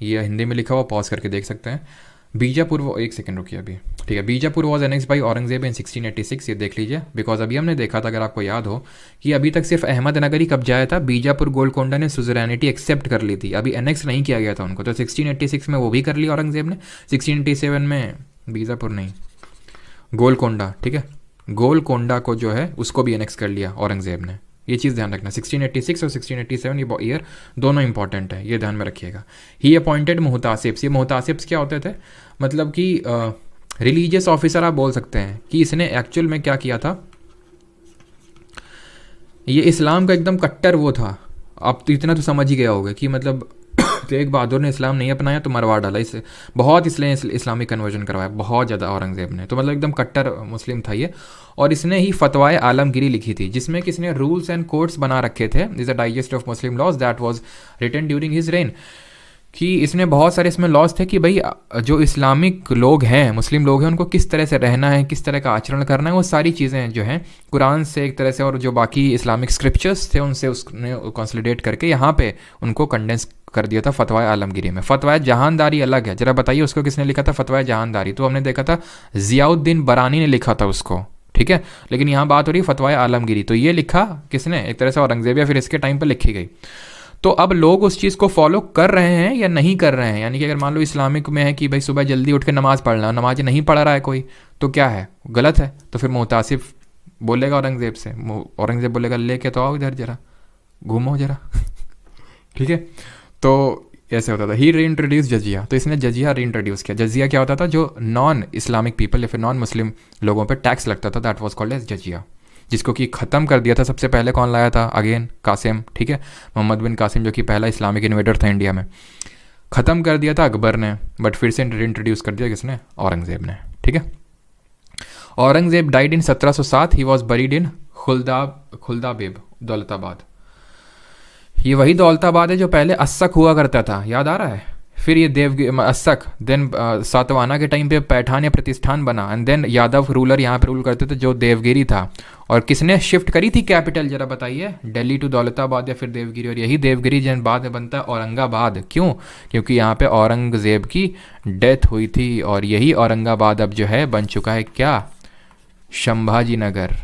ये हिंदी में लिखा हुआ, पॉज करके देख सकते हैं। बीजापुर, वो एक सेकंड रुकिए अभी, ठीक है। Bijapur was annexed by Aurangzeb in 1686, ये देख लीजिए, बिकॉज अभी हमने देखा था, अगर आपको याद हो, कि अभी तक सिर्फ अहमदनगर ही कब्जाया था, बीजापुर गोलकोंडा ने सुजरैनिटी एक्सेप्ट कर ली थी, अभी एनेक्स नहीं किया गया था उनको। तो 1686 में वो भी कर लिया औरंगजेब ने, 1687 में बीजापुर नहीं, गोलकोंडा, ठीक है, गोलकोंडा को जो है उसको भी एनेक्स कर लिया औरंगजेब ने। ये चीज़ ध्यान रखना, 1686 और 1687 ये ईयर दोनों इंपॉर्टेंट है, ये ध्यान में रखिएगा। ही अपॉइंटेड मुहतासिब्स, ये मुहतासिब्स क्या होते थे, मतलब कि रिलीजियस ऑफिसर आप बोल सकते हैं, कि इसने एक्चुअल में क्या किया था, ये इस्लाम का एकदम कट्टर वो था। आप तो इतना तो समझ ही गया होगा कि मतलब तेग बहादुर ने इस्लाम नहीं अपनाया तो मरवा डाला, इससे बहुत इसलिए इस्लामिक कन्वर्जन करवाया बहुत ज़्यादा औरंगजेब ने, तो मतलब एकदम कट्टर मुस्लिम था ये। और इसने ही फतवाए आलमगिरी लिखी थी, जिसमें किसने रूल्स एंड कोड्स बना रखे थे, is a digest of Muslim laws that was written during his reign, कि इसने बहुत सारे इसमें लॉज थे कि भाई जो इस्लामिक लोग हैं, मुस्लिम लोग हैं, उनको किस तरह से रहना है, किस तरह का आचरण करना है, वो सारी चीज़ें जो हैं कुरान से एक तरह से और जो बाकी इस्लामिक स्क्रिप्चर्स थे उनसे उसने कंसोलिडेट करके यहाँ पे उनको कंडेंस कर दिया था फतवाए आलमगिरी में। फतवाए जहानदारी अलग है, जरा बताइए उसको किसने लिखा था फतवाए जहानदारी, तो हमने देखा था ज़ियाउद्दीन बरानी ने लिखा था उसको, ठीक है, लेकिन यहाँ बात हो रही है फतवाए आलमगिरी, तो ये लिखा किसने, एक तरह से औरंगजेब या फिर इसके टाइम पर लिखी गई। तो अब लोग उस चीज़ को फॉलो कर रहे हैं या नहीं कर रहे हैं, यानी कि अगर मान लो इस्लामिक में है कि भाई सुबह जल्दी उठ के नमाज़ पढ़ना, नमाज नहीं पढ़ रहा है कोई, तो क्या है, गलत है। तो फिर मुहतासिब बोलेगा औरंगजेब से, औरंगजेब बोलेगा लेके तो आओ इधर जरा, घूमो जरा ठीक है। तो ऐसे होता था। ही री इंट्रोड्यूस जजिया, तो इसने जजिया री इंट्रोड्यूस किया। जजिया क्या होता था, जो नॉन इस्लामिक पीपल या फिर नॉन मुस्लिम लोगों पर टैक्स लगता था, दैट वॉज कॉल्ड एज जजिया, जिसको कि ख़त्म कर दिया था सबसे पहले कौन लाया था, अगेन कासिम, ठीक है, मोहम्मद बिन कासिम, जो कि पहला इस्लामिक इन्वेडर था इंडिया में, ख़त्म कर दिया था अकबर ने, बट फिर से इंट्रोड्यूस कर दिया किसने, औरंगजेब ने, ठीक है। Aurangzeb died in 1707, he was buried in Khuldabad, Daulatabad. ये वही दौलताबाद है जो पहले अस्सक हुआ करता था, याद आ रहा है, फिर ये अस्सक, देन सातवाहना के टाइम पे पैठान या प्रतिष्ठान बना, एंड देन यादव रूलर यहाँ पे रूल करते थे जो देवगिरी था। और किसने शिफ्ट करी थी कैपिटल, जरा बताइए, दिल्ली टू दौलताबाद या फिर देवगिरी। और यही देवगिरी जन बाद में बनता है औरंगाबाद। क्यों? क्योंकि यहाँ पे औरंगजेब की डेथ हुई थी, और यही औरंगाबाद अब जो है बन चुका है क्या, संभाजी नगर।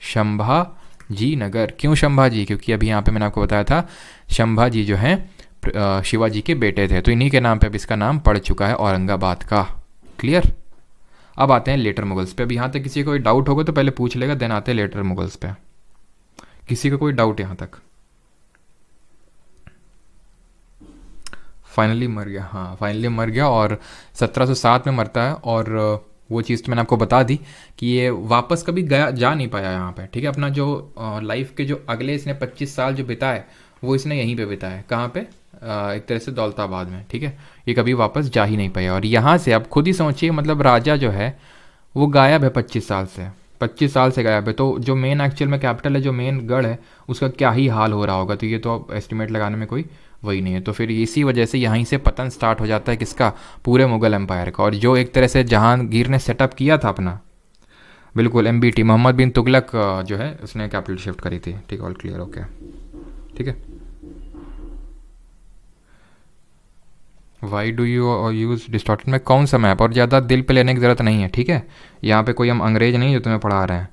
संभाजी नगर, क्यों संभाजी? क्योंकि अभी यहाँ पे मैंने आपको बताया था संभाजी जो है शिवाजी के बेटे थे, तो इन्हीं के नाम पे अब इसका नाम पड़ चुका है औरंगाबाद का। क्लियर? अब आते हैं लेटर मुगल्स पे। अब यहाँ तक किसी को कोई डाउट होगा तो पहले पूछ लेगा, देन आते हैं लेटर मुगल्स पे। किसी का कोई डाउट यहाँ तक? फाइनली मर गया, हाँ फाइनली मर गया, और 1707 में मरता है। और वो चीज़ तो मैंने आपको बता दी कि ये वापस कभी गया जा नहीं पाया यहाँ पे, ठीक है। अपना जो लाइफ के जो अगले इसने 25 साल जो बिताए वो इसने यहीं पे बिताए। कहाँ पे? एक तरह से दौलताबाद में, ठीक है। ये कभी वापस जा ही नहीं पाया। और यहाँ से आप खुद ही सोचिए, मतलब राजा जो है वो गायब है 25 साल से, 25 साल से गायब है। तो जो मेन एक्चुअल में कैपिटल है, जो मेन गढ़ है, उसका क्या ही हाल हो रहा होगा। तो ये तो एस्टिमेट लगाने में कोई वही नहीं है। तो फिर इसी वजह से यहीं से पतन स्टार्ट हो जाता है किसका, पूरे मुगल एम्पायर का। और जो एक तरह से जहांगीर ने सेटअप किया था अपना, बिल्कुल MBT मोहम्मद बिन तुगलक जो है उसने कैपिटल शिफ्ट करी थी। ठीक है, ऑल क्लियर? ओके, ठीक है। Why do you use distorted में कौन सा मैप? और ज़्यादा दिल पे लेने की ज़रूरत नहीं है, ठीक है। यहाँ पे कोई हम अंग्रेज नहीं जो तुम्हें पढ़ा रहे हैं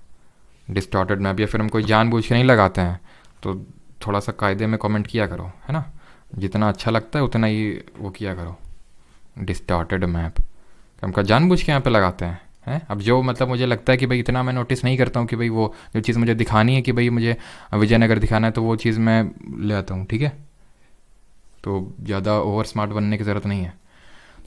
डिस्टॉर्टेड मैप, या फिर हम कोई जानबूझ के नहीं लगाते हैं। तो थोड़ा सा कायदे में कमेंट किया करो, है ना। जितना अच्छा लगता है उतना ही वो किया करो। डिस्टॉर्टेड मैप हम का जानबूझ के यहाँ पे लगाते हैं। अब जो मतलब मुझे लगता है कि भाई इतना मैं नोटिस नहीं करता हूँ कि भाई वो जो चीज़ मुझे दिखानी है कि भाई मुझे विजयनगर दिखाना है, तो वो चीज़ मैं ले आता हूँ, ठीक है। तो ज़्यादा ओवर स्मार्ट बनने की ज़रूरत नहीं है।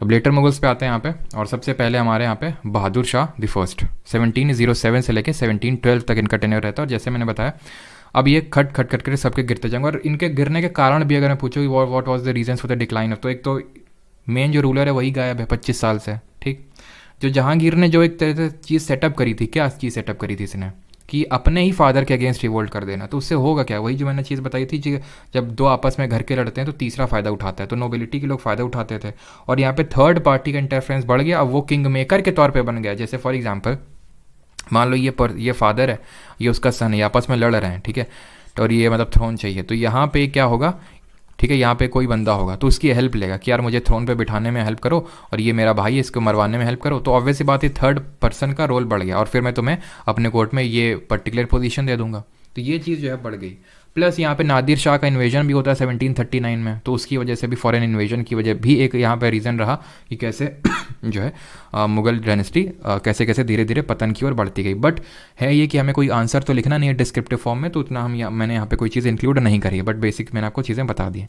तो लेटर मुगल्स पे आते हैं यहाँ पे। और सबसे पहले हमारे यहाँ पे बहादुर शाह द फर्स्ट, 1707 से लेके 1712 तक इनका टेन्योर रहता है। और जैसे मैंने बताया, अब ये खट खट खट करके सबके गिरते जाएंगे। और इनके गिरने के कारण भी अगर मैं पूछूँ what was the reason for the decline of, तो एक तो मेन जो रूलर है वही गायब है 25 साल से, ठीक। जो जहांगीर ने जो एक तरह से चीज़ सेटअप करी थी, क्या चीज़ सेटअप करी थी इसने, कि अपने ही फादर के अगेंस्ट रिवोल्ट कर देना। तो उससे होगा क्या, वही जो मैंने चीज़ बताई थी कि जब दो आपस में घर के लड़ते हैं तो तीसरा फ़ायदा उठाता है। तो नोबिलिटी के लोग फ़ायदा उठाते थे, और यहाँ पे थर्ड पार्टी का इंटरफेरेंस बढ़ गया। अब वो किंग मेकर के तौर पे बन गया। जैसे फॉर एग्जांपल मान लो ये फादर है, ये उसका सन है, आपस में लड़ रहे हैं, ठीक है। और ये मतलब थ्रोन चाहिए, तो यहाँ पे क्या होगा, ठीक है, यहाँ पे कोई बंदा होगा तो उसकी हेल्प लेगा कि यार मुझे थ्रोन पे बिठाने में हेल्प करो, और ये मेरा भाई है इसको मरवाने में हेल्प करो। तो ऑब्वियस सी बात है, थर्ड पर्सन का रोल बढ़ गया, और फिर मैं तुम्हें अपने कोर्ट में ये पर्टिकुलर पोजीशन दे दूंगा। तो ये चीज़ जो है बढ़ गई। प्लस यहाँ पे नादिर शाह का इन्वेजन भी होता है 1739 में, तो उसकी वजह से भी फॉरेन इन्वेजन की वजह भी एक यहाँ पे रीज़न रहा कि कैसे जो है मुगल डायनेस्टी कैसे कैसे धीरे धीरे पतन की ओर बढ़ती गई। बट है ये कि हमें कोई आंसर तो लिखना नहीं है डिस्क्रिप्टिव फॉर्म में, तो उतना मैंने यहाँ पे कोई चीज़ इंक्लूड नहीं करी है, बट बेसिक मैंने आपको चीज़ें बता दी।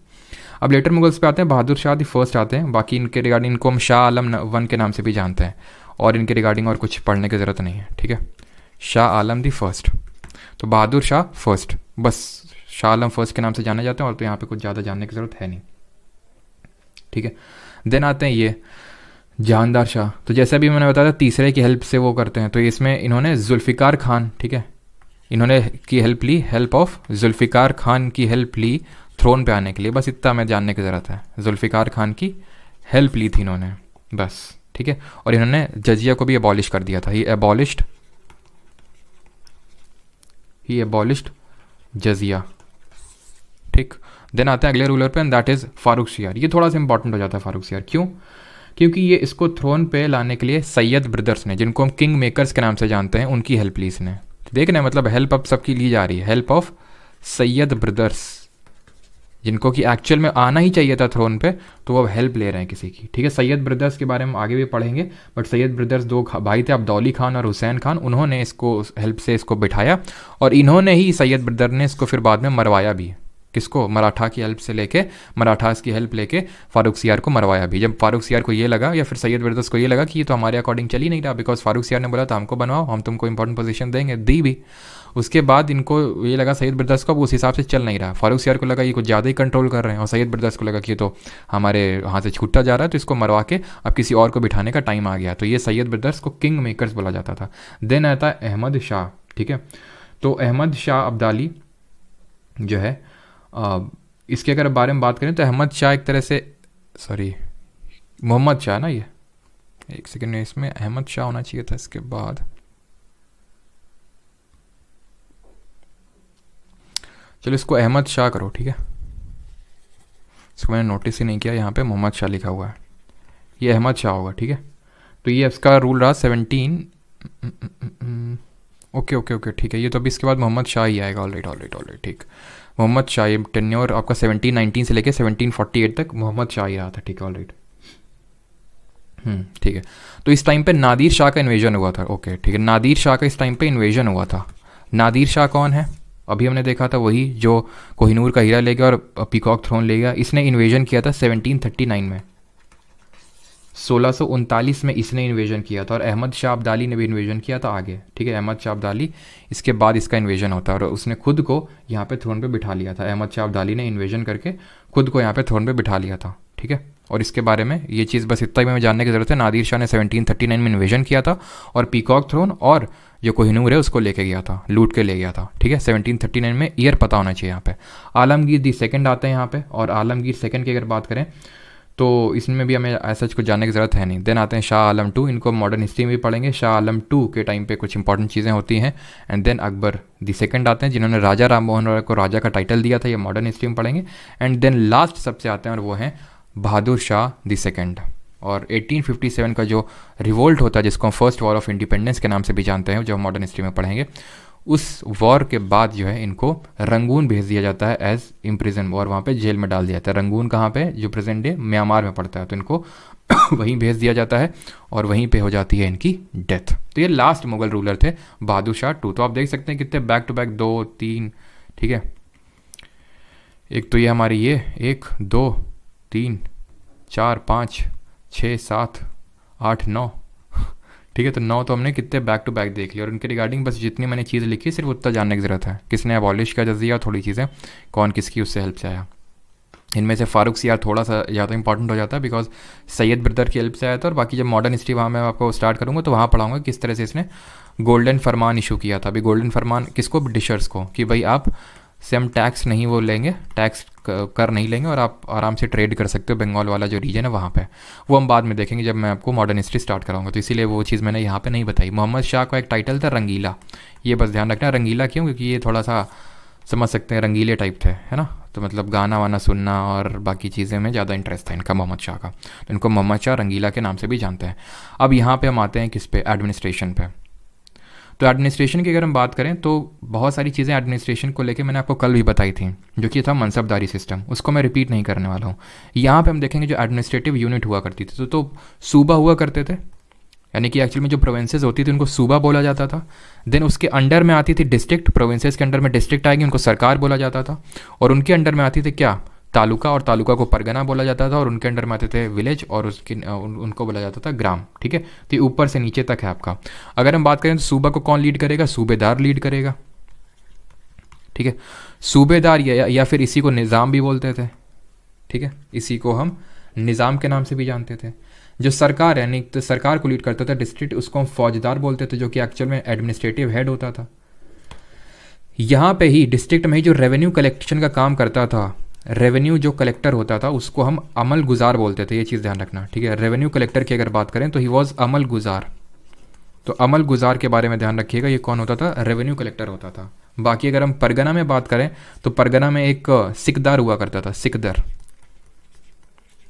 अब लेटर मुगल्स पे आते हैं, बहादुर शाह दी फर्स्ट आते हैं। बाकी इनके रिगार्डिंग इनको हम शाह आलम वन के नाम से भी जानते हैं, और इनके रिगार्डिंग और कुछ पढ़ने की ज़रूरत नहीं है, ठीक है। शाह आलम दी फर्स्ट, तो बहादुर शाह फर्स्ट, बस शाह आलम फर्स्ट के नाम से जाने जाते हैं, और तो यहाँ पे कुछ ज़्यादा जानने की ज़रूरत है नहीं, ठीक है। देन आते हैं ये जहानदार शाह। तो जैसे अभी मैंने बताया तीसरे की हेल्प से वो करते हैं, तो इसमें इन्होंने जुल्फ़िकार खान, ठीक है, इन्होंने की हेल्प ली, हेल्प ऑफ जुल्फ़िकार खान की हेल्प ली थ्रोन पे आने के लिए। बस इतना हमें जानने की ज़रूरत है, जुल्फ़िकार खान की हेल्प ली थी इन्होंने, बस, ठीक है। और इन्होंने जजिया को भी अबॉलिश कर दिया था, ही एबॉलिश्ड जजिया, ठीक। देन आते हैं अगले रूलर पे, एंड दैट इज़ फारुखशियार। ये थोड़ा सा इंपॉर्टेंट हो जाता है फारुखशियार, क्यों? क्योंकि ये इसको थ्रोन पे लाने के लिए सैयद ब्रदर्स ने, जिनको हम किंग मेकर्स के नाम से जानते हैं, उनकी हेल्प ली इसने। देख रहे हैं, मतलब हेल्प अब सबकी ली जा रही है, हेल्प ऑफ सैयद ब्रदर्स, जिनको कि एक्चुअल में आना ही चाहिए था थ्रोन पे, तो वो अब हेल्प ले रहे हैं किसी की, ठीक है। सैयद ब्रदर्स के बारे में आगे भी पढ़ेंगे, बट सैयद ब्रदर्स दो भाई थे, अब्दौली खान और हुसैन खान, उन्होंने इसको हेल्प से इसको बिठाया, और इन्होंने ही सैयद ब्रदर ने इसको फिर बाद में मरवाया भी। किसको? मराठा की हेल्प से लेके, मराठास की हेल्प लेके फारुखशियार को मरवाया भी। जब फारुखशियार को ये लगा, या फिर सैयद ब्रदर्स को ये लगा कि ये तो हमारे अकॉर्डिंग चल ही नहीं रहा, बिकॉज फारुखशियार ने बोला था हमको बनवाओ, हम तुमको इंपॉर्टेंट पोजीशन देंगे, दी भी। उसके बाद इनको ये लगा सैयद ब्रदर्स को अब उस हिसाब से चल नहीं रहा, फारुखशियार को लगा ये कुछ ज़्यादा ही कंट्रोल कर रहे हैं, और सैयद ब्रदर्स को लगा कि ये तो हमारे हाथ से छूटता जा रहा है, तो इसको मरवा के अब किसी और को बिठाने का टाइम आ गया। तो ये सैयद ब्रदर्स को किंग मेकर्स बोला जाता था। देन आता है अहमद शाह, ठीक है। तो अहमद शाह अब्दाली जो है, इसके अगर बारे में बात करें तो अहमद शाह एक तरह से सॉरी, मोहम्मद शाह ना ये, एक सेकेंड, इसमें अहमद शाह होना चाहिए था इसके बाद। चलो इसको अहमद शाह करो, ठीक है। इसको मैंने नोटिस ही नहीं किया, यहाँ पे मोहम्मद शाह लिखा हुआ है, ये अहमद शाह होगा, ठीक है। तो ये इसका रूल रहा 17। ओके ओके ओके, ठीक है। ये तो अभी इसके बाद मोहम्मद शाह ही आएगा। ऑलराइट ऑलराइट ऑलराइट, ठीक। मोहम्मद शाह, ये टेन्योर आपका 1719 से लेके 1748 तक मोहम्मद शाह ही रहा था, ठीक है। ऑलराइट, ठीक है। तो इस टाइम पे नादिर शाह का इन्वेजन हुआ था। ओके ठीक है, नादिर शाह का इस टाइम पे इन्वेजन हुआ था। नादिर शाह कौन है? अभी हमने देखा था वही जो कोहिनूर का हीरा ले गया और पीकॉक थ्रोन ले गया। इसने इन्वेजन किया था 1739 में, 1639 में इसने इन्वेजन किया था। और अहमद शाह अब्दाली ने भी इन्वेजन किया था आगे, ठीक है। अहमद शाह अब्दाली, इसके बाद इसका इन्वेजन होता है और उसने खुद को यहाँ पे थ्रोन पे बिठा लिया था। अहमद शाह अब्दाली ने इन्वेजन करके खुद को यहाँ पे थ्रोन पे बिठा लिया था, ठीक है। और इसके बारे में ये चीज़ बस इतना ही हमें जानने की ज़रूरत है। नादिर शाह ने 1739 में इन्वेजन किया था और पीकॉक थ्रोन और जो कोहिनूर है उसको लेके गया था, लूट के ले गया था, ठीक है। 1739 में ईयर पता होना चाहिए यहाँ पे। आलमगीर दी सेकंड आते हैं यहाँ पे, और आलमगीर सेकंड की अगर बात करें तो इसमें भी हमें ऐसा कुछ जानने की ज़रूरत है नहीं। देन आते हैं शाह आलम टू, इनको मॉडर्न हिस्ट्री में भी पढ़ेंगे। शाह आलम टू के टाइम पे कुछ इंपॉर्टेंट चीज़ें होती हैं। And then Akbar the second आते हैं, जिन्होंने राजा राम मोहन रॉय को राजा का टाइटल दिया था, ये मॉडर्न हिस्ट्री में पढ़ेंगे। एंड देन लास्ट सबसे आते हैं और वो हैं बहादुर शाह दी सेकंड। और 1857 का जो रिवोल्ट होता है, जिसको हम फर्स्ट वॉर ऑफ इंडिपेंडेंस के नाम से भी जानते हैं, जो हम मॉडर्न हिस्ट्री में पढ़ेंगे, उस वॉर के बाद जो है इनको रंगून भेज दिया जाता है एज इम्प्रिजन, और वहाँ पे जेल में डाल दिया जाता है। रंगून कहाँ पे? जो प्रेजेंट डे म्यांमार में पड़ता है, तो इनको वहीं भेज दिया जाता है और वहीं पे हो जाती है इनकी डेथ। तो ये लास्ट मुगल रूलर थे बहादुर शाह टू। तो आप देख सकते हैं कितने बैक टू बैक 2 3, ठीक है। एक तो ये हमारी ये 1 2 3 4 5 6 7 8 9, ठीक है। तो 9 तो हमने कितने बैक टू बैक देख लिया। और उनके रिगार्डिंग बस जितनी मैंने चीज़ लिखी सिर्फ उतना जानने की ज़रूरत है। किसने अबॉलिश किया जजिया, थोड़ी चीज़ें कौन किसकी उससे हेल्प से आया। इनमें से फारूक सियार थोड़ा सा ज़्यादा इंपॉर्टेंट हो जाता है बिकॉज सैयद ब्रदर की हेल्प से आया था। और बाकी जब मॉडर्न हिस्ट्री वहाँ मैं आपको स्टार्ट करूँगा तो वहाँ पढ़ाऊँगा किस तरह से इसने गोल्डन फरमान इशू किया था। अभी गोल्डन फरमान किसको? ब्रिटिशर्स को, कि भाई आप से हम टैक्स नहीं वो लेंगे, टैक्स कर नहीं लेंगे और आप आराम से ट्रेड कर सकते हो। बंगाल वाला जो रीजन है वहाँ पे, वो हम बाद में देखेंगे जब मैं आपको मॉडर्न हिस्ट्री स्टार्ट कराऊंगा। तो इसीलिए वो चीज़ मैंने यहाँ पे नहीं बताई। मोहम्मद शाह का एक टाइटल था रंगीला, ये बस ध्यान रखना। रंगीला क्यों? क्योंकि ये थोड़ा सा समझ सकते हैं रंगीले टाइप थे, है ना। तो मतलब गाना वाना सुनना और बाकी चीज़ें में ज़्यादा इंटरेस्ट था इनका, मोहम्मद शाह का। तो इनको मोहम्मद शाह रंगीला के नाम से भी जानते हैं। अब यहाँ पे हम आते हैं किस पे? एडमिनिस्ट्रेशन पे। तो एडमिनिस्ट्रेशन की अगर हम बात करें तो बहुत सारी चीज़ें एडमिनिस्ट्रेशन को लेके मैंने आपको कल भी बताई थी, जो कि था मनसबदारी सिस्टम। उसको मैं रिपीट नहीं करने वाला हूँ। यहाँ पे हम देखेंगे जो एडमिनिस्ट्रेटिव यूनिट हुआ करती थी तो सूबा हुआ करते थे, यानी कि एक्चुअल में जो प्रोविंसेस होती थी उनको सूबा बोला जाता था। देन उसके अंडर में आती थी डिस्ट्रिक्ट, प्रोविंसेस के अंडर में डिस्ट्रिक्ट आएगी, उनको सरकार बोला जाता था। और उनके अंडर में आती थी क्या? तालुका, और तालुका को परगना बोला जाता था। और उनके अंडर में आते थे विलेज और उसके उनको बोला जाता था ग्राम, ठीक है। तो ये ऊपर से नीचे तक है आपका। अगर हम बात करें तो सूबा को कौन लीड करेगा? सूबेदार लीड करेगा, ठीक है। सूबेदार या फिर इसी को निज़ाम भी बोलते थे, ठीक है। इसी को हम निज़ाम के नाम से भी जानते थे। जो सरकार यानी तो सरकार को लीड करता था डिस्ट्रिक्ट, उसको हम फौजदार बोलते थे, जो कि एक्चुअल में एडमिनिस्ट्रेटिव हेड होता था। यहाँ पे ही डिस्ट्रिक्ट में ही जो रेवेन्यू कलेक्शन का काम करता था, रेवेन्यू जो कलेक्टर होता था उसको हम अमल गुजार बोलते थे। ये चीज़ ध्यान रखना, ठीक है। रेवेन्यू कलेक्टर की अगर बात करें तो ही वॉज अमल गुजार। तो अमल गुजार के बारे में ध्यान रखिएगा, ये कौन होता था? रेवेन्यू कलेक्टर होता था। बाकी अगर हम परगना में बात करें तो परगना में एक सिकदार हुआ करता था, सिकदर,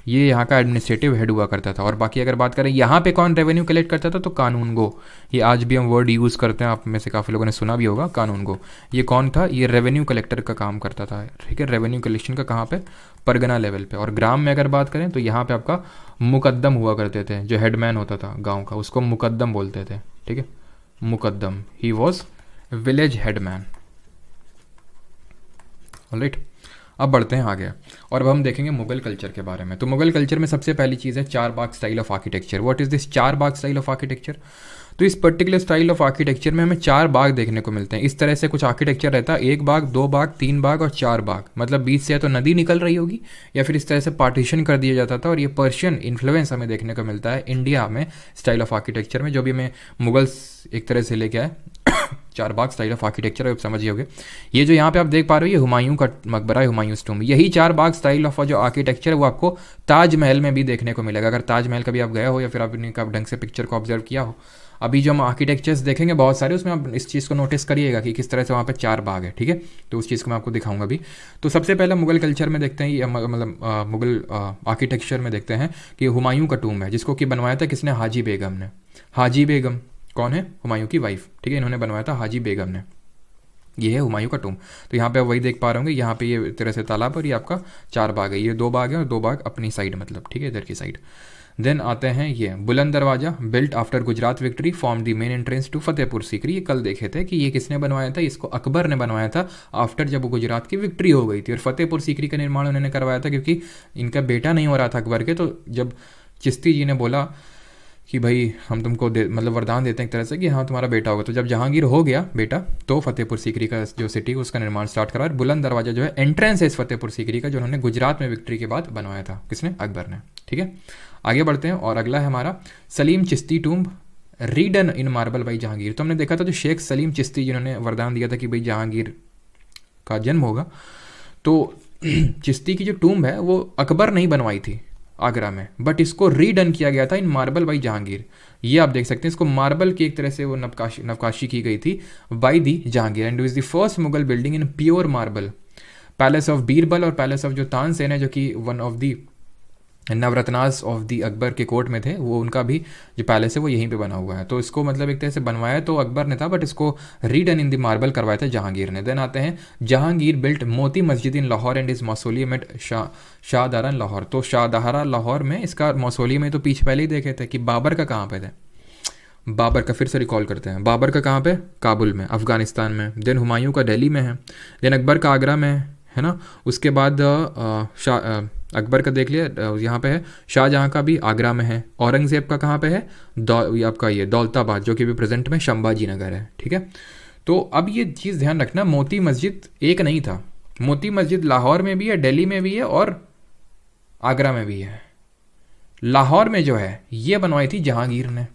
ये यहाँ का एडमिनिस्ट्रेटिव हेड हुआ करता था। और बाकी अगर बात करें यहाँ पे कौन रेवेन्यू कलेक्ट करता था, तो कानून गो। ये आज भी हम वर्ड यूज़ करते हैं, आप में से काफ़ी लोगों ने सुना भी होगा कानून गो। ये कौन था? ये रेवेन्यू कलेक्टर का काम करता था, ठीक है। रेवेन्यू कलेक्शन का कहाँ पे? परगना लेवल पे। और ग्राम में अगर बात करें तो यहाँ पे आपका मुकद्दम हुआ करते थे, जो हेडमैन होता था गाँव का, उसको मुकद्दम बोलते थे, ठीक है। Muqaddam, he was village headman. Alright, अब बढ़ते हैं आगे और अब हम देखेंगे मुगल कल्चर के बारे में। तो मुगल कल्चर में सबसे पहली चीज़ है Charbagh style of architecture. What is this Charbagh style of architecture? तो इस पर्टिकुलर स्टाइल ऑफ आर्किटेक्चर में हमें 4 बाग देखने को मिलते हैं। इस तरह से कुछ आर्किटेक्चर रहता है, 1 बाग, 2 बाग, 3 बाग और 4 बाग। मतलब बीच से या तो नदी निकल रही होगी या फिर इस तरह से पार्टीशन कर दिया जाता था। और ये पर्शियन इन्फ्लुएंस हमें देखने को मिलता है इंडिया में स्टाइल ऑफ आर्किटेक्चर में, जो भी हमें मुगल्स एक तरह से लेके आए चारबाग स्टाइल ऑफ आर्किटेक्चर आप समझ गए। ये जो यहाँ पे आप देख पा रहे हो ये हुमायूं का मकबरा है, हुमायूंस टूम्ब। यही चारबाग स्टाइल ऑफ जो आर्किटेक्चर है वो आपको ताजमहल में भी देखने को मिलेगा। अगर ताजमहल कभी आप गए हो या फिर आपने कब ढंग से पिक्चर को ऑब्जर्व किया हो, अभी जो हम आर्किटेक्चर्स देखेंगे बहुत सारे, उसमें आप इस चीज़ को नोटिस करिएगा कि किस तरह से वहाँ पे चार बाग है, ठीक है। तो उस चीज़ को मैं आपको दिखाऊंगा अभी। तो सबसे पहले मुगल कल्चर में देखते हैं, ये मतलब मुगल आर्किटेक्चर में देखते हैं कि हुमायूं का टूम्ब है, जिसको कि बनवाया था किसने, हाजी बेगम ने। हाजी बेगम कौन है, हुमायूं की वाइफ, ठीक है, इन्होंने बनवाया था हाजी बेगम ने। ये है हुमायूं का टूम्ब। तो यहाँ पे आप वही देख पा रहे होंगे, यहाँ पे ये तरह से तालाब और ये आपका चार बाग है, ये दो बाग है और दो बाग अपनी साइड, मतलब ठीक है, इधर की साइड। देन आते हैं ये Buland Darwaza, built after Gujarat victory, form the main entrance to Fatehpur Sikri. ये कल देखे थे कि ये किसने बनवाया था, इसको अकबर ने बनवाया था आफ्टर जब वो गुजरात की विक्ट्री हो गई थी। और फतेहपुर सीकरी का निर्माण उन्होंने करवाया था क्योंकि इनका बेटा नहीं हो रहा था अकबर के। तो जब चिश्ती जी ने बोला कि भाई हम तुमको मतलब वरदान देते हैं एक तरह से कि हाँ तुम्हारा बेटा होगा, तो जब जहांगीर हो गया बेटा तो फतेहपुर सीकरी का जो सिटी उसका निर्माण स्टार्ट करा। और बुलंद दरवाजा जो है एंट्रेंस है इस फतेहपुर सीकरी का, जो उन्होंने गुजरात में विक्ट्री के बाद बनवाया था, किसने, अकबर ने, ठीक है। आगे बढ़ते हैं और अगला है हमारा Salim Chishti tomb, रीडन in marble by Jahangir. तो हमने देखा था जो शेख सलीम चिश्ती जिन्होंने वरदान दिया था कि भाई जहांगीर का जन्म होगा, तो चिश्ती की जो टूम्ब है वो अकबर नहीं बनवाई थी आगरा में, बट इसको रीडन किया गया था इन मार्बल बाई जहांगीर। ये आप देख सकते हैं, इसको मार्बल की एक तरह से वो नक्काशी की गई थी by the Jahangir, and is the first Mughal building in pure marble. Palace of Birbal और पैलेस ऑफ जो तानसेन है, जो कि one of the Navratnas of the Akbar के कोर्ट में थे, वो उनका भी जो पैलेस है वो यहीं पे बना हुआ है। तो इसको मतलब एक तरह से बनवाया तो अकबर ने था, बट इसको रीडन इन दी मार्बल करवाया था जहांगीर ने। देन आते हैं Jahangir built Moti Masjid in Lahore and his mausoleum at Shahdara Lahore. तो शाहदरा लाहौर में इसका मौसोलियम है। तो पीछे पहले ही देखे थे कि बाबर का कहाँ पे थे, बाबर का फिर से रिकॉल करते हैं, बाबर का कहाँ पे, काबुल में, अफगानिस्तान में। देन हुमायूं का दिल्ली में है। देन अकबर का आगरा में है ना। उसके बाद अकबर का देख लिया, यहाँ पे है। शाहजहाँ का भी आगरा में है। औरंगज़ेब का कहाँ पे है, आपका ये दौलताबाद, जो कि भी प्रेजेंट में शंभाजी नगर है, ठीक है। तो अब ये चीज़ ध्यान रखना, मोती मस्जिद एक नहीं था, मोती मस्जिद लाहौर में भी है, दिल्ली में भी है और आगरा में भी है। लाहौर में जो है ये बनवाई थी जहांगीर ने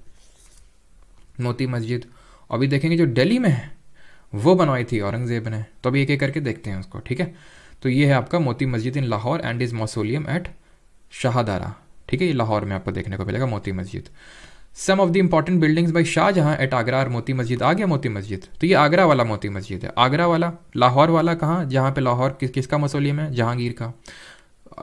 मोती मस्जिद। अभी देखेंगे जो दिल्ली में है वो बनवाई थी औरंगज़ेब ने। तो अभी एक एक करके देखते हैं उसको, ठीक है। तो ये है आपका Moti Masjid in Lahore and his mausoleum at Shahdara, ठीक है। ये लाहौर में आपको देखने को मिलेगा Moti Masjid. Some of the important buildings by Shahjahan at Agra और मोती मस्जिद। आ गया मोती मस्जिद, तो ये आगरा वाला मोती मस्जिद है। आगरा वाला, लाहौर वाला कहाँ, जहाँ पे लाहौर किसका मौसोलियम है, जहांगीर का।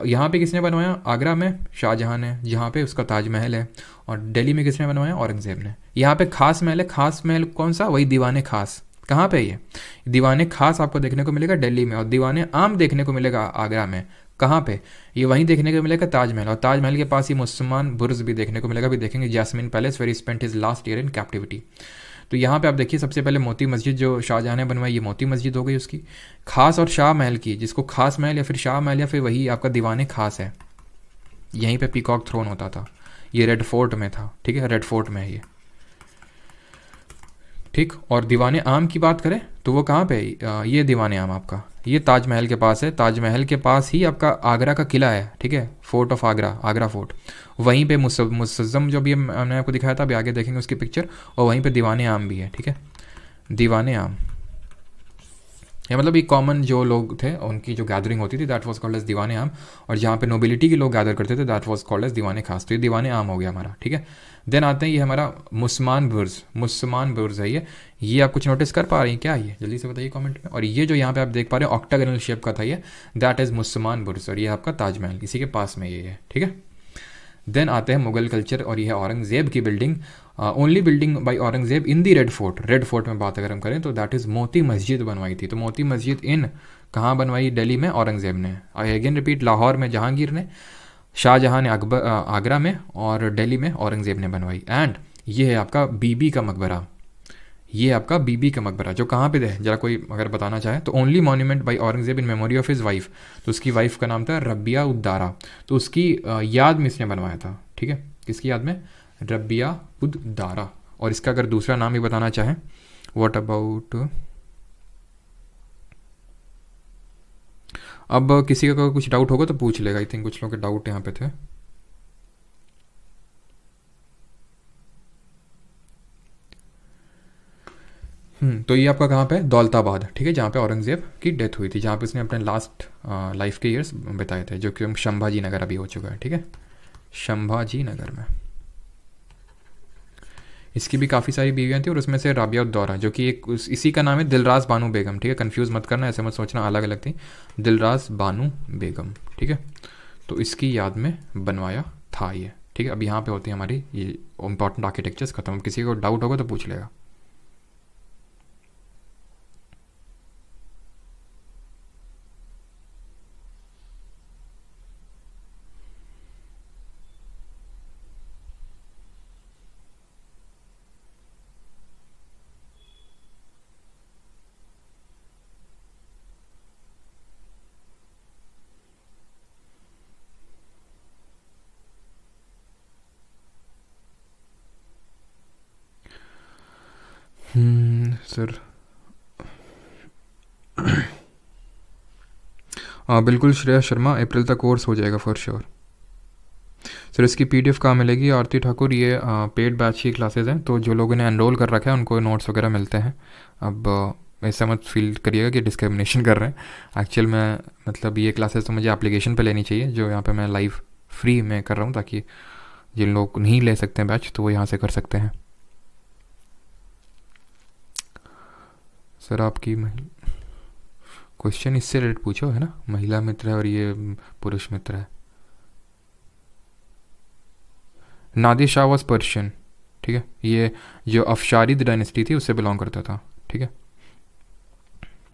यहाँ पे किसने बनवाया, आगरा में शाहजहाँ ने, जहाँ पे उसका ताजमहल है। और दिल्ली में किसने बनवाया, औरंगज़ेब ने। यहाँ पे खास महल है, खास महल कौन सा, वही दीवाने खास। कहाँ पे ये दीवाने खास आपको देखने को मिलेगा दिल्ली में, और दीवाने आम देखने को मिलेगा आगरा में। कहाँ पे, ये वहीं देखने को मिलेगा ताजमहल, और ताजमहल के पास ही मुसलमान बुर्ज भी देखने को मिलेगा। भी देखेंगे Jasmine Palace very spent his last year in captivity. तो यहाँ पे आप देखिए सबसे पहले मोती मस्जिद जो शाहजहाँ ने बनवाई, ये मोती मस्जिद हो गई उसकी। खास और शाह महल की, जिसको खास महल या फिर शाह महल या फिर वही आपका दीवाने खास है, यहीं पे पीकॉक थ्रोन होता था। ये रेड फोर्ट में था, ठीक है, रेड फोर्ट में है ये, ठीक। और दीवाने आम की बात करें तो वो कहाँ पे है, ये दीवाने आम आपका ये ताजमहल के पास है। ताजमहल के पास ही आपका आगरा का किला है, ठीक है, fort of Agra, Agra fort. वहीं पे मुसज्जम जो भी हमने आपको दिखाया था, अभी आगे देखेंगे उसकी पिक्चर। और वहीं पे दीवाने आम भी है, ठीक है, दीवाने आम। या मतलब ये कॉमन जो लोग थे उनकी जो गैदरिंग होती थी, दैट वाज कॉल्ड एज दीवाने आम। और जहाँ पे नोबिलिटी के लोग गैदर करते थे, दैट वाज कॉल्ड एज दीवाने खास। तो ये दीवाने आम हो गया हमारा, ठीक है। देन आते हैं ये हमारा मुसमान बुर्ज है ये आप कुछ नोटिस कर पा रही हैं क्या, ये जल्दी से बताइए कमेंट में। और ये जो यहाँ पे आप देख पा रहे हैं ऑक्टागोनल शेप का था ये, दैट इज मुसमान बुर्ज। और ये आपका ताजमहल इसी के पास में ये है, ठीक है। देन आते हैं मुगल कल्चर, और ये है औरंगज़ेब की building, only building by Aurangzeb in the red fort. Red fort में बात अगर हम करें तो दैट इज़ मोती मस्जिद बनवाई थी। तो मोती मस्जिद इन कहाँ बनवाई, दिल्ली में औरंगज़ेब ने। आई अगेन रिपीट, लाहौर में जहांगीर ने, शाहजहाँ ने आगरा में, और दिल्ली में औरंगज़ेब ने बनवाई। एंड ये है आपका बीबी का मकबरा, ये आपका बीबी का मकबरा जो कहाँ पे है, जरा कोई अगर बताना चाहे तो। Only monument by Aurangzeb in memory of his wife. तो उसकी वाइफ का नाम था रबिया उद्दारा, तो उसकी याद में इसने बनवाया था, ठीक है। किसकी याद में, रबिया उद्दारा। और इसका अगर दूसरा नाम भी बताना चाहें, व्हाट अबाउट, अब किसी का कुछ डाउट होगा तो पूछ लेगा। आई थिंक कुछ लोगों के डाउट यहाँ पे थे। तो ये आपका कहाँ पे है, दौलताबाद, ठीक है, जहाँ पे औरंगज़ेब की डेथ हुई थी, जहाँ पे उसने अपने लास्ट लाइफ के ईयर्स बिताए थे, जो कि संभाजी नगर अभी हो चुका है, ठीक है, संभाजी नगर में। इसकी भी काफ़ी सारी बीवियाँ थी और उसमें से राबिया उद दौरा, जो कि इसी का नाम है दिलराज बानो बेगम, ठीक है, कंफ्यूज मत करना, ऐसे मत सोचना अलग अलग थी, दिलराज बानो बेगम, ठीक है। तो इसकी याद में बनवाया था ये, ठीक है। अब यहाँ पे होती है हमारी ये इंपॉर्टेंट आर्किटेक्चर्स खत्म, किसी को डाउट होगा तो पूछ लेगा। सर हाँ बिल्कुल श्रेया शर्मा, अप्रैल तक कोर्स हो जाएगा फॉर श्योर। सर इसकी पीडीएफ कहाँ मिलेगी आरती ठाकुर, ये पेड बैच की क्लासेस हैं, तो जो लोगों ने एनरोल कर रखा है उनको नोट्स वगैरह मिलते हैं। अब ऐसा मत फील करिएगा कि डिस्क्रिमिनेशन कर रहे हैं, एक्चुअल में मतलब ये क्लासेस तो मुझे एप्लीकेशन पे लेनी चाहिए, जो यहाँ पे मैं लाइव फ्री में कर रहा हूँ, ताकि जिन लोग नहीं ले सकते हैं बैच तो वो यहाँ से कर सकते हैं। सर आपकी क्वेश्चन इससे रिलेटेड पूछो है ना, महिला मित्र है और ये पुरुष मित्र है। नादिर शाह वॉज पर्शियन, ठीक है, ये जो अफशारिद डायनेस्टी थी उससे बिलोंग करता था, ठीक है।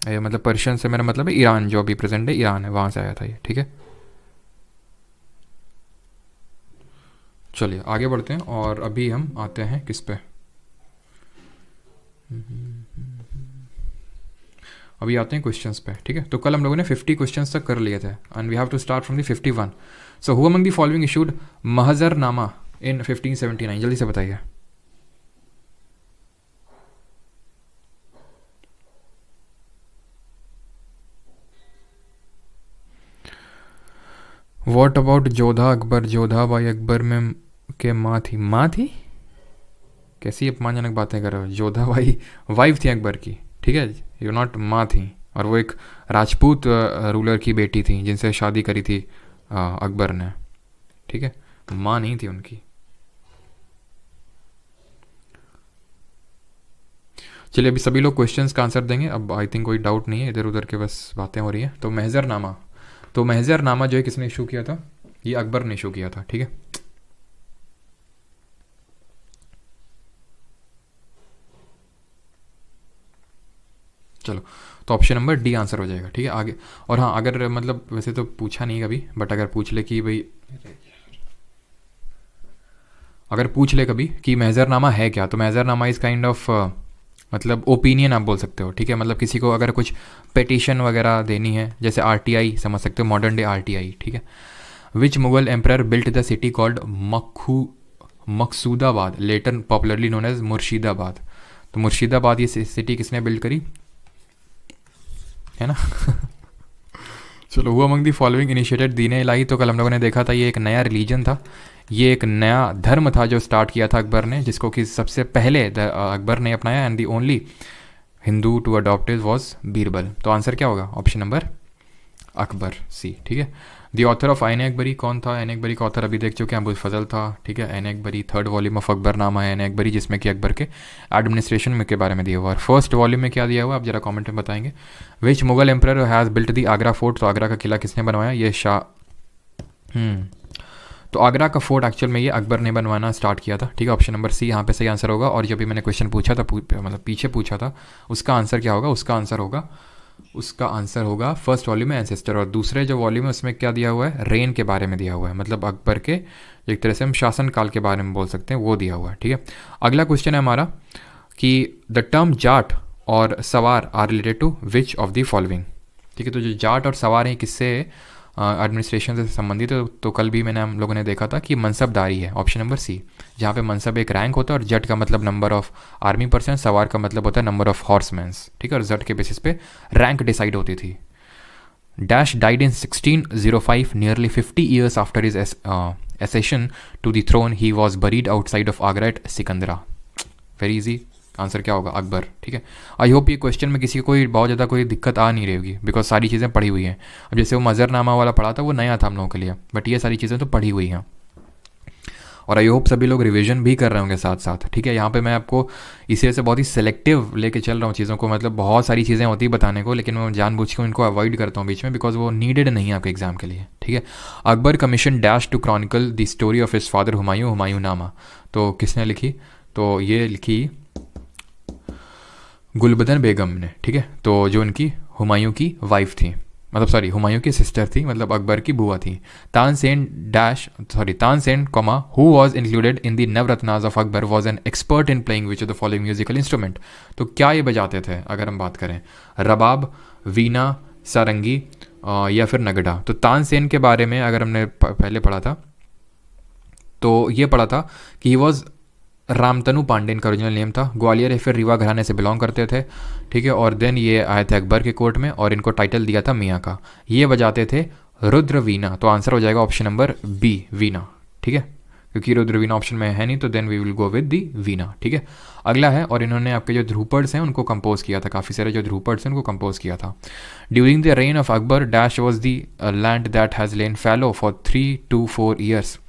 ये मतलब पर्शियन से मेरा मतलब है ईरान, जो अभी प्रेजेंट है ईरान है, वहाँ से आया था ये, ठीक है। चलिए आगे बढ़ते हैं और अभी हम आते हैं किस पे, अभी आते हैं क्वेश्चंस पे, ठीक है। तो कल हम लोगों ने 50 क्वेश्चंस तक कर लिए थे and we have to start from the 51। So who among the following issued Mahzarnama in 1579, जल्दी से बताइए। वॉट अबाउट जोधा अकबर, जोधा बाई अकबर में के माँ थी, माँ थी, कैसी अपमानजनक बातें कर रहे हो, जोधा बाई वाइफ थी अकबर की, ठीक है, यू नॉट माँ थी, और वो एक राजपूत रूलर की बेटी थी जिनसे शादी करी थी अकबर ने, ठीक है, माँ नहीं थी उनकी। चलिए अभी सभी लोग क्वेश्चंस का आंसर देंगे, अब आई थिंक कोई डाउट नहीं है, इधर उधर के बस बातें हो रही हैं। तो महजरनामा, तो महजरनामा जो है किसने इशू किया था, ये अकबर ने इशू किया था, ठीक है। चलो तो ऑप्शन नंबर डी आंसर हो जाएगा, ठीक है। आगे और हाँ, अगर मतलब वैसे तो पूछा नहीं कभी, बट अगर पूछ ले कि भाई, अगर पूछ ले कभी कि महजरनामा है क्या, तो महजरनामा इज़ काइंड ऑफ मतलब ओपिनियन आप बोल सकते हो, ठीक है। मतलब किसी को अगर कुछ पिटीशन वगैरह देनी है, जैसे आरटीआई समझ सकते हो, मॉडर्न डे आरटीआई, ठीक है। Which Mughal emperor built the city called Maqsudabad, later popularly known as Murshidabad. तो मुर्शिदाबाद ये सिटी किसने बिल्ड करी, है ना। चलो वो अमंग दी फॉलोइंग इनिशिएटेड दीन इलाही, तो कल हम लोगों ने देखा था ये एक नया रिलीजन था, ये एक नया धर्म था जो स्टार्ट किया था अकबर ने, जिसको कि सबसे पहले अकबर ने अपनाया, and the only Hindu to adopt it was Birbal. तो आंसर क्या होगा, ऑप्शन नंबर अकबर सी, ठीक है। दी ऑथर ऑफ आइन अकबरी कौन था, एन अकबरी का ऑथर अभी देख चुके हैं, अबुल फजल था, ठीक है। Ain Akbari third volume of Akbarnama है एन अकबरी, जिसमें कि अकबर के एडमिनिस्ट्रेशन में के बारे में दिया हुआ है। फर्स्ट वॉल्यूम में क्या दिया हुआ है आप जरा कमेंट में बताएंगे। Which Mughal emperor has built the Agra fort, तो आगरा का किला किसने बनवाया, ये शाह। तो आगरा का फोर्ट एक्चुअल में ये अकबर ने बनवाना स्टार्ट किया था, ठीक है। ऑप्शन नंबर सी यहाँ पे सही आंसर होगा। और जो भी मैंने क्वेश्चन पूछा था मतलब पीछे पूछा था, उसका आंसर क्या होगा, उसका आंसर होगा फर्स्ट वॉल्यूम में एंसेस्टर, और दूसरे जो वॉल्यूम है उसमें क्या दिया हुआ है, रेन के बारे में दिया हुआ है, मतलब अकबर के एक तरह से हम शासन काल के बारे में बोल सकते हैं, वो दिया हुआ है, ठीक है। अगला क्वेश्चन है हमारा कि द टर्म जाट और Sawar are related to which of the following, ठीक है। तो जो जाट और सवार हैं किससे एडमिनिस्ट्रेशन से संबंधित है, तो कल भी मैंने हम लोगों ने देखा था कि मनसबदारी है, ऑप्शन नंबर सी, जहाँ पे मनसब एक रैंक होता है और जट का मतलब नंबर ऑफ आर्मी पर्सन, सवार का मतलब होता है नंबर ऑफ हॉर्समैन्स, ठीक है। और जट के बेसिस पे रैंक डिसाइड होती थी। Dash died in 1605, nearly 50 years after his accession to the throne. He was buried outside of Agra at Sikandra. Very easy, answer क्या होगा? अकबर। ठीक है, आई होप ये क्वेश्चन में किसी को कोई बहुत ज़्यादा कोई दिक्कत आ नहीं रही होगी, बिकॉज सारी चीज़ें पढ़ी हुई हैं। अब जैसे वो मज़रनामा वाला पढ़ा था वो नया था हम लोगों के लिए, बट ये सारी चीज़ें तो पढ़ी हुई हैं, और आई होप सभी लोग रिवीजन भी कर रहे होंगे साथ साथ। ठीक है, यहाँ पे मैं आपको इसी वजह से बहुत ही सेलेक्टिव लेके चल रहा हूँ चीज़ों को, मतलब बहुत सारी चीज़ें होती है बताने को, लेकिन मैं जानबूझ के उनको अवॉइड करता हूँ बीच में, बिकॉज वो नीडेड नहीं है आपके एग्जाम के लिए। ठीक है, Akbar commission dash to chronicle the story of his father Humayun, Humayun Nama. तो किसने लिखी? तो ये लिखी गुलबदन बेगम ने। ठीक है, तो जो उनकी हुमायूं की वाइफ थी, मतलब सॉरी हुमायूं की सिस्टर थी, मतलब अकबर की बुआ थी। Tansen comma who was included in the Navratnas of Akbar was an expert in playing which of the following musical instrument. तो क्या ये बजाते थे अगर हम बात करें? रबाब, वीणा, सारंगी या फिर नगड़ा। तो तानसेन के बारे में अगर हमने पहले पढ़ा था तो ये पढ़ा था कि ही वॉज रामतनु पांडे इनका ओरिजिनल नेम था, ग्वालियर या फिर रीवा घराने से बिलोंग करते थे। ठीक है, और देन ये आए थे अकबर के कोर्ट में और इनको टाइटल दिया था मियाँ का। ये बजाते थे रुद्र वीणा। तो आंसर हो जाएगा ऑप्शन नंबर बी, वीणा। ठीक है, क्योंकि रुद्र वीणा ऑप्शन में है नहीं, तो then we will go with the veena. ठीक है, अगला है, और इन्होंने आपके जो ध्रुपद्स हैं उनको कंपोज किया था, काफ़ी सारे जो ध्रुपद्स हैं उनको कंपोज किया था। During the reign of Akbar dash was the land that has lain fallow for 3 to 4 years.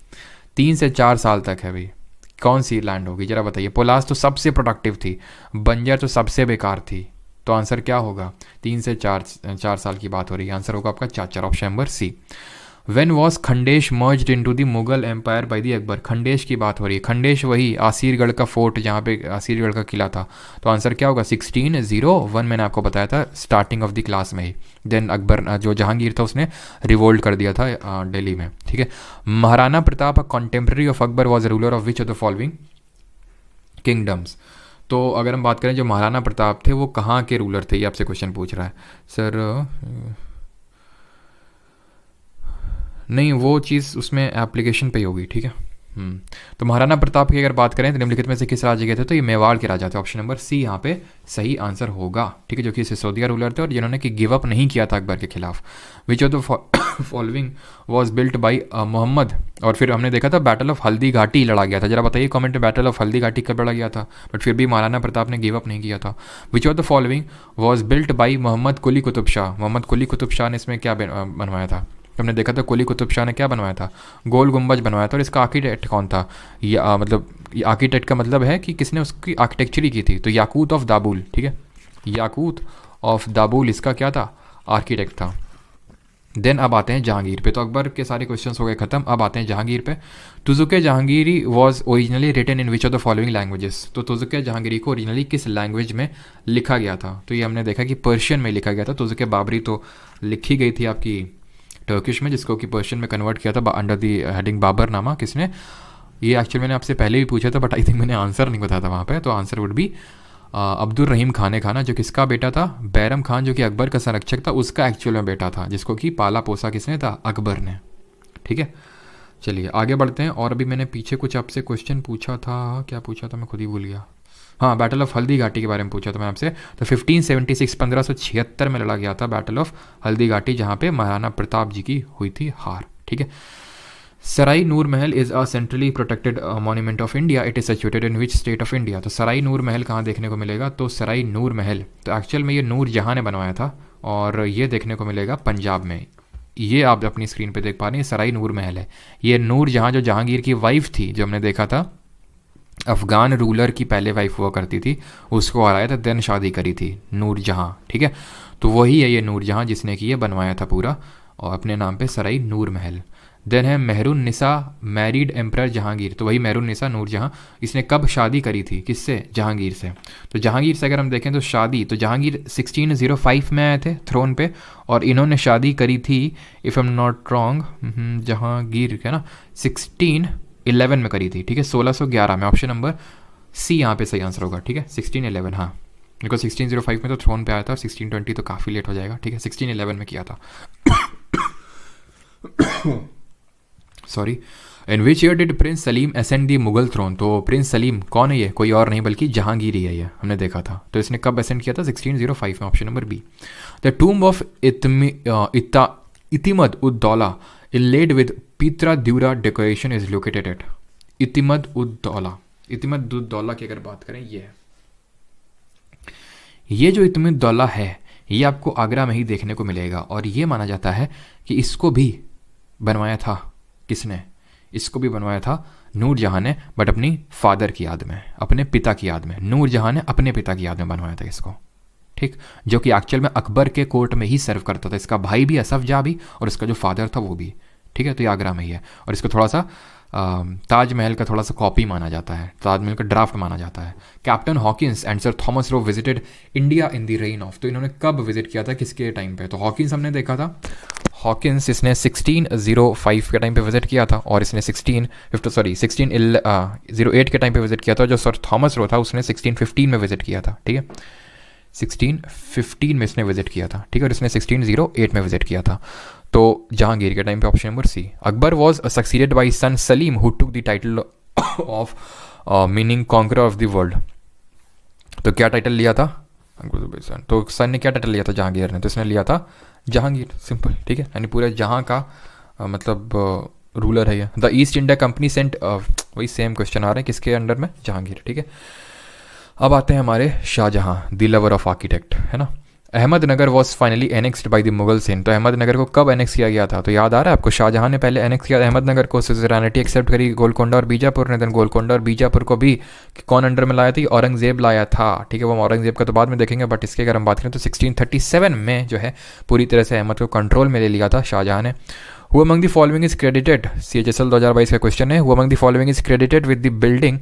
3 से 4 साल तक है भाई। कौन सी लैंड होगी जरा बताइए? पोलास तो सबसे प्रोडक्टिव थी, बंजर तो सबसे बेकार थी। तो आंसर क्या होगा? 3 से 4 साल की बात हो रही है, आंसर होगा आपका 4, option number C. When was Khandesh merged into the Mughal empire by the Akbar. Khandesh की बात हो रही है, खंडेश वही आसीरगढ़ का फोर्ट जहाँ पे आसीरगढ़ का किला था। तो आंसर क्या होगा? 1601 मैंने आपको बताया था स्टार्टिंग ऑफ द क्लास में ही। देन अकबर जो जहांगीर था उसने रिवोल्ट कर दिया था दिल्ली में। ठीक है, Maharana Pratap contemporary of Akbar was ruler of which of the following kingdoms. तो अगर हम बात करें जो महाराणा प्रताप थे वो कहाँ के रूलर थे, ये आपसे क्वेश्चन पूछ रहा है सर। नहीं, वो चीज़ उसमें एप्लीकेशन पे ही होगी। ठीक है, तो महाराणा प्रताप की अगर बात करें तो निम्नलिखित में से किस राज्य के थे? तो ये मेवाड़ के राजा थे, ऑप्शन नंबर सी यहाँ पे सही आंसर होगा। ठीक है, जो कि सिसोदिया रूलर थे और जिन्होंने कि गिव अप नहीं किया था अकबर के खिलाफ। Which of the following was built by Mohammad. और फिर हमने देखा था बैटल ऑफ हल्दी घाटी लड़ा गया था। जरा बताइए कमेंट में बैटल ऑफ हल्दी घाटी कब लड़ा गया था, बट फिर भी महाराणा प्रताप ने गिव अप नहीं किया था। Which of the following was built by Mohammad Quli Qutub Shah. Mohammad Quli Qutub Shah ने इसमें क्या बनवाया था? हमने देखा था कुली कुतुब शाह ने क्या बनवाया था? गोल गुंबज बनवाया था। और इसका आर्किटेक्ट कौन था? या मतलब आर्किटेक्ट का मतलब है कि किसने उसकी आर्किटेक्चर की थी। तो याकूत ऑफ दाबुल। ठीक है, याकूत ऑफ दाबुल इसका क्या था? आर्किटेक्ट था। देन अब आते हैं जहांगीर पे। तो अकबर के सारे क्वेश्चंस हो गए खत्म, अब आते हैं जहांगीर पे। Tuzuke Jahangiri was originally written in which of the following languages. तो तुजुके जहांगीरी को ओरिजिनली किस लैंग्वेज में लिखा गया था? तो ये हमने देखा कि पर्शियन में लिखा गया था। तुजुके बाबरी तो लिखी गई थी आपकी टर्किश में, जिसको कि पर्शियन में कन्वर्ट किया था अंडर दी हेडिंग बाबर नामा। किसने? ये एक्चुअली मैंने आपसे पहले भी पूछा था, बट आई थिंक मैंने आंसर नहीं बताया था वहाँ पे। तो आंसर वुड बी अब्दुल रहीम खान खाना, जो किसका बेटा था? बैरम खान, जो कि अकबर का संरक्षक था, उसका एक्चुअल में बेटा था, जिसको कि पाला पोसा किसने था? अकबर ने। ठीक है, चलिए आगे बढ़ते हैं। और अभी मैंने पीछे कुछ आपसे क्वेश्चन पूछा था, क्या पूछा था मैं खुद ही भूल गया। हाँ, बैटल ऑफ हल्दी घाटी के बारे में पूछा था मैं आपसे। तो 1576 1576 में लड़ा गया था बैटल ऑफ हल्दी घाटी, जहाँ पे महाराणा प्रताप जी की हुई थी हार। ठीक है, सराई नूर महल is a centrally protected monument of India. It is situated in which state of India. तो सराई नूर महल कहाँ देखने को मिलेगा? तो सराई नूर महल तो एक्चुअल में ये नूर जहाँ ने बनवाया था, और ये देखने को मिलेगा पंजाब में। ये आप अपनी स्क्रीन पे देख पा रहे हैं, सराई नूर महल है। ये नूर जहाँ जो जहांगीर की वाइफ थी, जो हमने देखा था अफगान रूलर की पहले वाइफ हुआ करती थी, उसको हराया था, देन शादी करी थी नूर जहाँ। ठीक है, तो वही है ये नूर जहाँ जिसने कि ये बनवाया था पूरा और अपने नाम पे सराई नूर महल। देन है मेहरुन निसा मैरिड एम्परर जहांगीर। तो वही मेहरुन निसा नूर जहाँ, इसने कब शादी करी थी? किससे? जहांगीर से। तो जहांगीर से अगर हम देखें तो शादी तो जहांगीर 1605 में आए थे थ्रोन पे, और इन्होंने शादी करी थी if I am not wrong Jahangir है ना 1611 में करी थी। ठीक है, 1611 में। ऑप्शन नंबर सी यहाँ पे सही आंसर होगा। ठीक है, 1611। हाँ, बिकॉज 1605 में तो थ्रोन पे आया था, 1620 तो काफ़ी लेट हो जाएगा। ठीक है, 1611 में किया था। Sorry. In which year did prince Salim ascend the Mughal throne. तो प्रिंस सलीम कौन है? ये कोई और नहीं बल्कि जहांगीर ही है, ये हमने देखा था। तो इसने कब असेंड किया था? 1605 में। Option number B. The tomb of Itimad ud Daula inlaid with pietra dura decoration is located at. Itimad ud Daula. इतिमद ud Daula की अगर बात करें, ये है ये जो इत्मीनुद्दौला दौला है ये आपको आगरा में ही देखने को मिलेगा, और ये माना जाता है कि इसको भी बनवाया था किसने, इसको भी बनवाया था नूरजहां ने, बट अपनी फादर की याद में, अपने पिता की याद में। नूरजहां ने अपने पिता की याद में बनवाया था इसको, ठीक, जो कि एक्चुअल में अकबर के कोर्ट में ही सर्व करता था। इसका भाई भी असफ जा भी, और इसका जो फादर था वो भी, ठीक है। तो ये आगरा में ही है, और इसको थोड़ा सा ताजमहल का थोड़ा सा कॉपी माना जाता है, ताजमहल का ड्राफ्ट माना जाता है। Captain Hawkins and sir Thomas Roe visited India in the reign of, तो इन्होंने कब विजिट किया था, किसके टाइम पे? तो हॉकिंस हमने देखा था, हॉकिंस इसने 1605 के टाइम पे विजिट किया था, और इसने 1608 के टाइम पे विजिट किया था। जो सर थॉमस रो था उसने 1615 में विजिट किया था, ठीक है, 1615 में इसने विजिट किया था, ठीक है, और इसने 1608 में विजिट किया था। तो जहांगीर के टाइम पे option number C. Akbar was succeeded by son Salim who took the title of meaning conqueror of the world. तो क्या टाइटल लिया था? तो सन ने क्या टाइटल लिया था जहांगीर ने? तो इसने लिया था जहांगीर, सिंपल, ठीक है, यानी पूरे जहां का मतलब रूलर है ये। The East India Company sent, वही सेम क्वेश्चन आ रहे हैं, किसके अंडर में? जहांगीर, ठीक है। अब आते हैं हमारे Shahjahan, the lover of architect, है ना। Ahmadnagar was finally annexed by the Mughals in, तो अहमदनगर को कब एनेक्स किया गया था? तो याद आ रहा है आपको, शाहजहां ने पहले एनेक्स किया अहमदनगर को, सुज़ेरेनिटी एक्सेप्ट करी गोलकोंडा और बीजापुर ने। देन गोलकोंडा और बीजापुर को भी कौन अंडर में लाया था? औरंगजेब लाया था, ठीक है। वो औरंगजेब का तो बाद में देखेंगे, बट इसके अगर हम बात करें तो 1637 में जो है पूरी तरह से अहमद को कंट्रोल में ले लिया था शाहजहां ने। Who among the following is credited, CHSL 2022 का क्वेश्चन है, Who among the following is credited with the building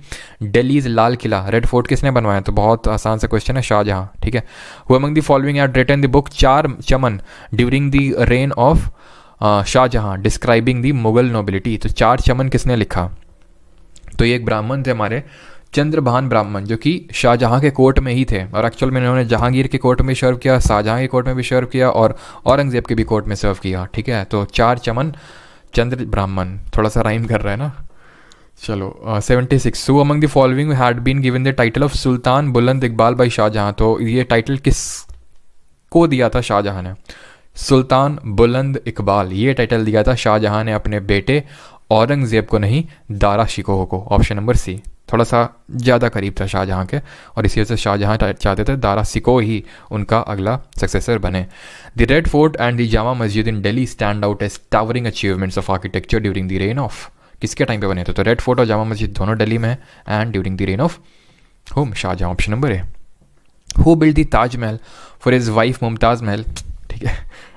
Delhi's Lal Qila, red fort किसने बनवाया? तो बहुत आसान सा क्वेश्चन है, शाहजहां, ठीक है। Who among the following had written the book Chahar Chaman during the reign of Shahjahan describing the Mughal nobility? तो चार चमन किसने लिखा? तो ये एक ब्राह्मण थे हमारे, चंद्रभान ब्राह्मण, जो कि शाहजहां के कोर्ट में ही थे, और एक्चुअल में इन्होंने जहांगीर के कोर्ट में सर्व किया, शाहजहां के कोर्ट में भी सर्व किया, और औरंगजेब के भी कोर्ट में सर्व किया, ठीक है। तो चार चमन चंद्र ब्राह्मण, थोड़ा सा राइम कर रहा है ना। चलो 76, who among the following had been given the title of Sultan Buland Iqbal by Shahjahan? तो ये टाइटल किस को दिया था शाहजहां ने? सुल्तान बुलंद इकबाल, ये टाइटल दिया था शाहजहां ने अपने बेटे औरंगजेब को, नहीं दारा शिकोह को। ऑप्शन नंबर सी, थोड़ा सा ज़्यादा करीब था शाहजहां के, और इसी वजह से शाहजहां चाहते थे दारा शिकोह ही उनका अगला सक्सेसर बने। The red fort and the Jama Masjid in Delhi stand out as towering achievements of architecture during the reign of, किसके टाइम पे बने थे? तो रेड फोर्ट और जामा मस्जिद दोनों दिल्ली में है, and during the reign of होम Shahjahan. Option number A. Who build the Taj Mahal for his wife Mumtaz Mahal, ठीक है,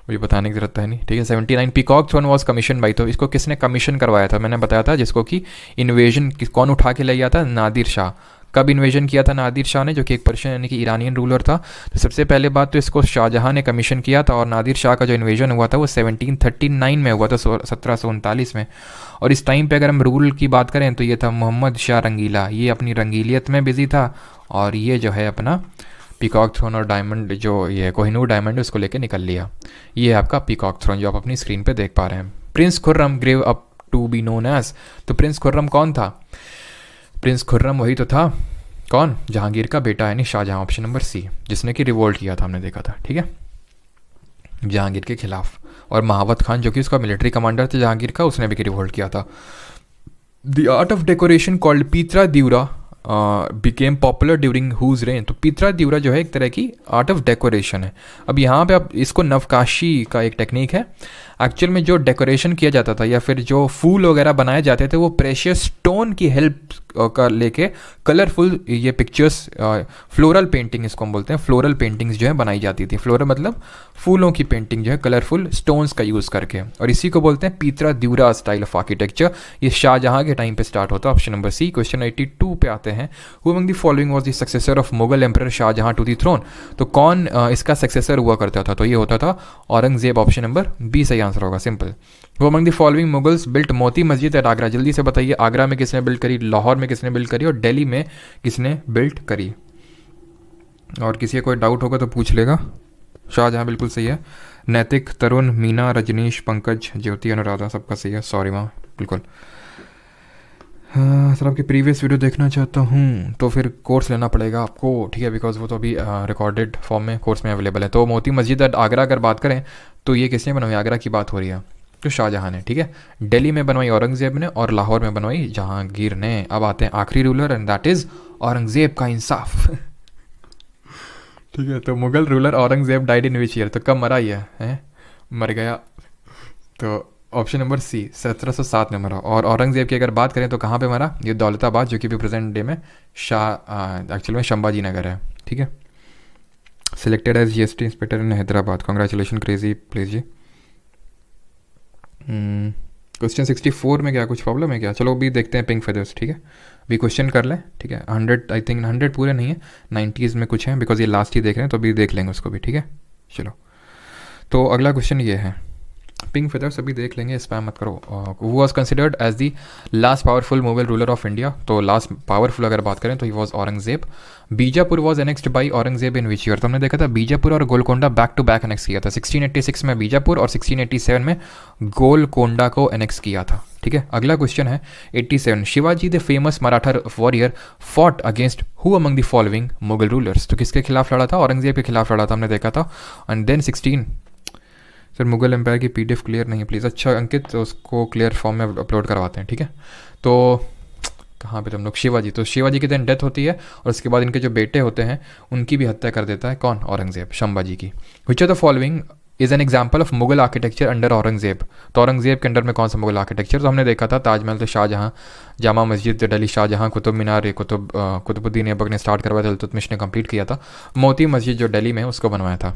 मुझे बताने की जरूरत है नहीं, ठीक है। 79, peacock throne was commission by, तो इसको किसने कमीशन करवाया था? मैंने बताया था, जिसको कि इन्वेजन कौन उठा के ले गया था? नादिर शाह। कब इन्वेजन किया था नादिर शाह ने, जो कि एक पर्शियन यानी कि ईरानियन रूलर था? तो सबसे पहले बात तो इसको शाहजहां ने कमीशन किया था, और नादिर शाह का जो इन्वेजन हुआ था वो 1739 में हुआ था, 1739 में। और इस टाइम पे अगर हम रूल की बात करें तो ये था मोहम्मद शाह रंगीला, ये अपनी रंगीलियत में बिजी था, और ये जो है अपना पीकॉक थ्रोन और डायमंड, जो ये कोहिनूर डायमंड, उसको लेके निकल लिया। ये है आपका पीकॉक थ्रोन जो आप अपनी स्क्रीन पे देख पा रहे हैं। Prince Khurram grew up to be known as, तो प्रिंस खुर्रम कौन था? प्रिंस खुर्रम वही तो था, कौन? जहांगीर का बेटा, यानी शाहजहां। ऑप्शन नंबर सी, जिसने कि रिवोल्ट किया था, हमने देखा था, ठीक है, जहांगीर के खिलाफ। और महावत खान, जो कि उसका मिलिट्री कमांडर था जहांगीर का, उसने भी रिवोल्ट किया था। The art of decoration called pietra dura became popular during whose reign, तो पीतरा दिवरा जो है एक तरह की आर्ट ऑफ डेकोरेशन है। अब यहाँ पे आप इसको नवकाशी का एक टेक्निक है, एक्चुअल में जो डेकोरेशन किया जाता था या फिर जो फूल वगैरह बनाए जाते थे वो प्रेशियस स्टोन की हेल्प का लेके कलरफुल ये पिक्चर्स, फ्लोरल पेंटिंग इसको हम बोलते हैं, फ्लोरल पेंटिंग्स जो है बनाई जाती थी। फ्लोरल मतलब फूलों की पेंटिंग जो है कलरफुल स्टोन्स का यूज़ करके, और इसी को बोलते हैं पीतरा दिवरा स्टाइल ऑफ आर्किटेक्चर। ये शाहजहां के टाइम पे स्टार्ट होता है। ऑप्शन नंबर सी। क्वेश्चन 82 पे आते हैं, who among the following was the successor of Mughal emperor Shahjahan to the throne, तो कौन इसका सक्सेसर हुआ करता था? तो ये होता था औरंगजेब। ऑप्शन नंबर बी सही आंसर होगा, सिंपल। वो among the following Mughals built Moti मस्जिद एट आगरा, जल्दी से बताइए आगरा में किसने बिल्ड करी, लाहौर में किसने बिल्ड करी, और दिल्ली में किसने बिल्ड करी? और किसी कोई डाउट होगा तो पूछ लेगा। शाहजहां बिल्कुल सही है। नैतिक, तरुण, मीना, रजनीश, पंकज, ज्योति, अनुराधा, सबका सही है। सॉरी माँ, बिल्कुल। सर आपकी प्रीवियस वीडियो देखना चाहता हूँ तो फिर कोर्स लेना पड़ेगा आपको, ठीक है, बिकॉज वो तो अभी रिकॉर्डेड फॉर्म में कोर्स में अवेलेबल है। तो मोती मस्जिद आगरा अगर बात करें तो ये किसने बनवाई? आगरा की बात हो रही है तो शाहजहां ने, ठीक है। दिल्ली में बनवाई औरंगजेब ने, और लाहौर में बनवाई जहांगीर ने। अब आते हैं आखिरी ruler, and that is Aurangzeb का इंसाफ। ठीक है, तो Mughal ruler Aurangzeb died in which year, तो कब मरा ये है? मर गया। तो ऑप्शन नंबर सी 1707 में मरा। और औरंगजेब की अगर बात करें तो कहाँ पे मरा? ये दौलताबाद, जो कि भी प्रेजेंट डे में शाह एक्चुअल में संभाजी नगर है। ठीक है। Selected as GST inspector in Hyderabad, congratulation crazy please ji. Question 64 में क्या कुछ प्रॉब्लम है क्या? चलो अभी देखते हैं पिंक फेदर्स। ठीक है, अभी क्वेश्चन कर लें। ठीक है, 100 आई थिंक 100 पूरे नहीं है, 90s में कुछ हैं, बिकॉज ये लास्ट ही देख रहे हैं तो अभी देख लेंगे उसको भी। ठीक है, चलो। तो अगला क्वेश्चन ये है, पिंक फेदर्स अभी देख लेंगे, स्पैम मत करो। Who was considered as the last powerful Mughal ruler of India, तो लास्ट पावरफुल अगर बात करें तो he was Aurangzeb. Bijapur was annexed by Aurangzeb in which year, तो हमने देखा था बीजापुर और Golconda back to back annex किया था। 1686 में बीजापुर और 1687 में गोलकोंडा को एनेक्स किया था। ठीक है, अगला क्वेश्चन है 87, Shivaji the famous Maratha warrior fought against who among the following Mughal rulers, तो किसके खिलाफ लड़ा था? औरंगजेब के खिलाफ लड़ा था, हमने देखा था। And then 16, sir Mughal empire की पीडीएफ क्लियर नहीं है प्लीज़। अच्छा अंकित, तो उसको क्लियर फॉर्म में अपलोड करवाते हैं। ठीक है, तो कहाँ पे तुम लोग? शिवाजी, तो शिवाजी की देन डेथ होती है और उसके बाद इनके जो बेटे होते हैं उनकी भी हत्या कर देता है। कौन? औरंगजेब, संभाजी की। Which are the following is an example of Mughal architecture under Aurangzeb, तो औरंगजेब के अंडर में कौन सा मुगल आर्किटेक्चर? तो हमने देखा था ताजमहल तो शाहजहाँ, जामा मस्जिद दिल्ली शाहजहाँ, कुतुब मीनार कुतुबुद्दीन ऐबक ने स्टार्ट करवाया था, इल्तुतमिश ने कंप्लीट किया था। मोती मस्जिद जो दिल्ली में है उसको बनवाया था।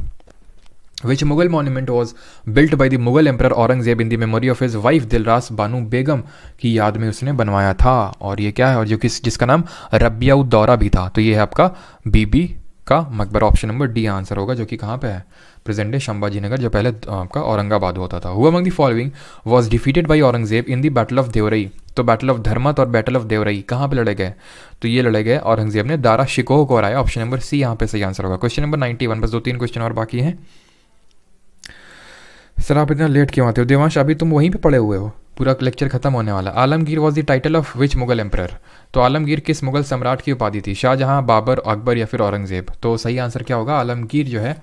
Which Mughal monument was built by the Mughal Emperor Aurangzeb in the memory of his wife दिलरास Bano Begum की याद में उसने बनवाया था? और ये क्या है? और जो जिसका नाम रबिया उद दौरा भी था। तो ये है आपका बीबी का मकबरा। ऑप्शन नंबर डी आंसर होगा, जो कि कहाँ पे है? प्रेजेंट डे संभाजी नगर, जो पहले आपका औरंगाबाद होता था। Who among the following was defeated by Aurangzeb in the battle of Deorai, तो बैटल ऑफ धर्मत और बैटल ऑफ देवरई कहाँ पे लड़े गए? तो ये लड़े गए औरंगजेब ने दारा शिकोह को हराया। ऑप्शन नंबर सी यहाँ पे सही आंसर होगा। क्वेश्चन नंबर 91, बस 2-3 क्वेश्चन और बाकी हैं। सर आप इतना लेट क्यों आते हो? देवांश अभी तुम वहीं पे पड़े हुए हो, पूरा लेक्चर खत्म होने वाला। Alamgir was the title of which Mughal emperor, तो आलमगीर किस मुगल सम्राट की उपाधि थी? शाहजहां, बाबर, अकबर या फिर औरंगजेब? तो सही आंसर क्या होगा? आलमगीर जो है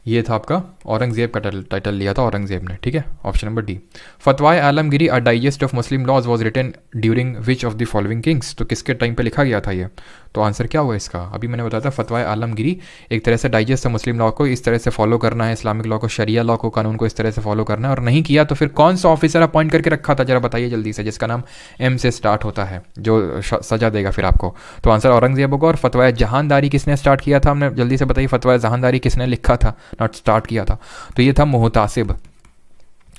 ये था आपका औरंगजेब का टाइटल लिया था औरंगजेब ने। ठीक है, option number D. Fatawa Alamgiri a digest of Muslim laws was written during which of the following kings, तो किसके टाइम पे लिखा गया था ये? तो आंसर क्या हुआ इसका? अभी मैंने बताया था फतवाए आलमगिरी एक तरह से डाइजेस्ट है मुस्लिम लॉ को, इस तरह से फॉलो करना है, इस्लामिक लॉ को, शरिया लॉ को, कानून को इस तरह से फॉलो करना है। और नहीं किया तो फिर कौन सा ऑफिसर अपॉइंट करके रखा था? जरा बताइए जल्दी से, जिसका नाम एम से स्टार्ट होता है, जो सजा देगा फिर आपको। तो आंसर औरंगजेब होगा। और फतवाए जहानदारी किसने स्टार्ट किया था? हमने जल्दी से बताइए, फतवाए जहानदारी किसने लिखा था, नॉट स्टार्ट किया था? तो ये था मुहतासिब,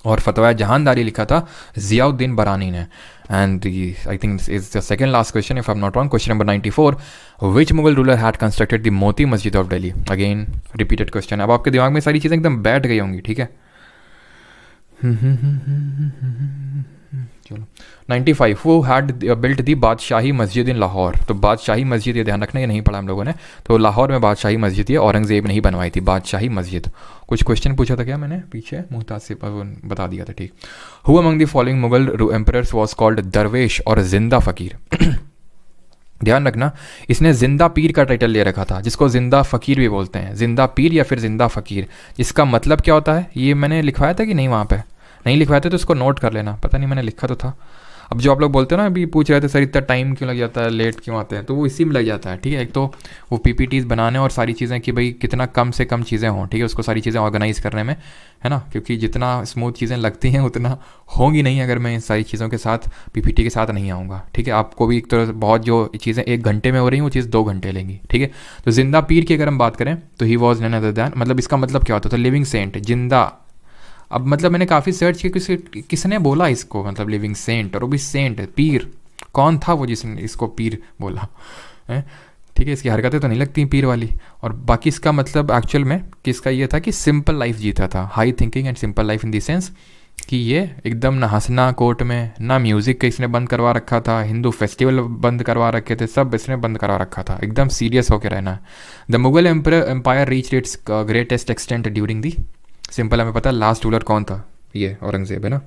और फतवा जहानदारी लिखा था जियाउद्दीन बरानी ने। And I think is the second last question if I am not wrong, question number 94, which Mughal ruler had constructed the Moti Masjid of Delhi? Again repeated question. अब आपके दिमाग में सारी चीज़ें एकदम बैठ गई होंगी। ठीक है, चलो 95, हु हैड बिल्ट दी बादशाही मस्जिद इन लाहौर, तो बादशाही मस्जिद, ये ध्यान रखना, ये नहीं पढ़ा हम लोगों ने। तो लाहौर में बादशाही मस्जिद ये औरंगजेब ने ही बनवाई थी, बादशाही मस्जिद। कुछ क्वेश्चन पूछा था क्या मैंने पीछे? मुहतासिब बता दिया था। ठीक। Who among the following Mughal emperors was called दरवेश और जिंदा फ़कीर? ध्यान रखना, इसने जिंदा पीर का टाइटल ले रखा था, जिसको जिंदा फ़कीर भी बोलते हैं। जिंदा पीर या फिर जिंदा फ़कीर, इसका मतलब क्या होता है? ये मैंने लिखवाया था कि नहीं? वहाँ पे नहीं लिखवाया था तो इसको नोट कर लेना, पता नहीं मैंने लिखा तो था। अब जो आप लोग बोलते हो ना, अभी पूछ रहे थे सर इतना टाइम क्यों लग जाता है, लेट क्यों आते हैं, तो वो इसी में लग जाता है। ठीक है, एक तो वो पीपीटीज बनाने और सारी चीज़ें कि भाई कितना कम से कम चीज़ें हों, ठीक है, उसको सारी चीज़ें ऑर्गेनाइज करने में, है ना, क्योंकि जितना स्मूथ चीज़ें लगती हैं उतना होंगी नहीं अगर मैं इन सारी चीज़ों के साथ पीपीटी के साथ नहीं आऊँगा। ठीक है, आपको भी एक तरह बहुत जो चीज़ें 1 घंटे में हो रही हैं वो चीज़ 2 घंटे लेंगी। ठीक है, तो जिंदा पीर की अगर हम बात करें तो he was none other than, मतलब इसका मतलब क्या होता था? लिविंग सेंट, जिंदा। अब मतलब मैंने काफ़ी सर्च किया किसने बोला इसको, मतलब लिविंग सेंट, और वो भी सेंट, पीर कौन था वो जिसने इसको पीर बोला है? ठीक है, इसकी हरकतें तो नहीं लगती पीर वाली। और बाकी इसका मतलब एक्चुअल में किसका ये था कि सिंपल लाइफ जीता था, high thinking and simple life in the sense कि ये एकदम ना हंसना कोर्ट में, ना म्यूज़िक का इसने बंद करवा रखा था, हिंदू फेस्टिवल बंद करवा रखे थे, सब इसने बंद करवा रखा था, एकदम सीरियस होकर रहना। The Mughal empire reach its greatest extent during the, simple हमें पता है लास्ट रूलर कौन था, ये औरंगजेब है ना।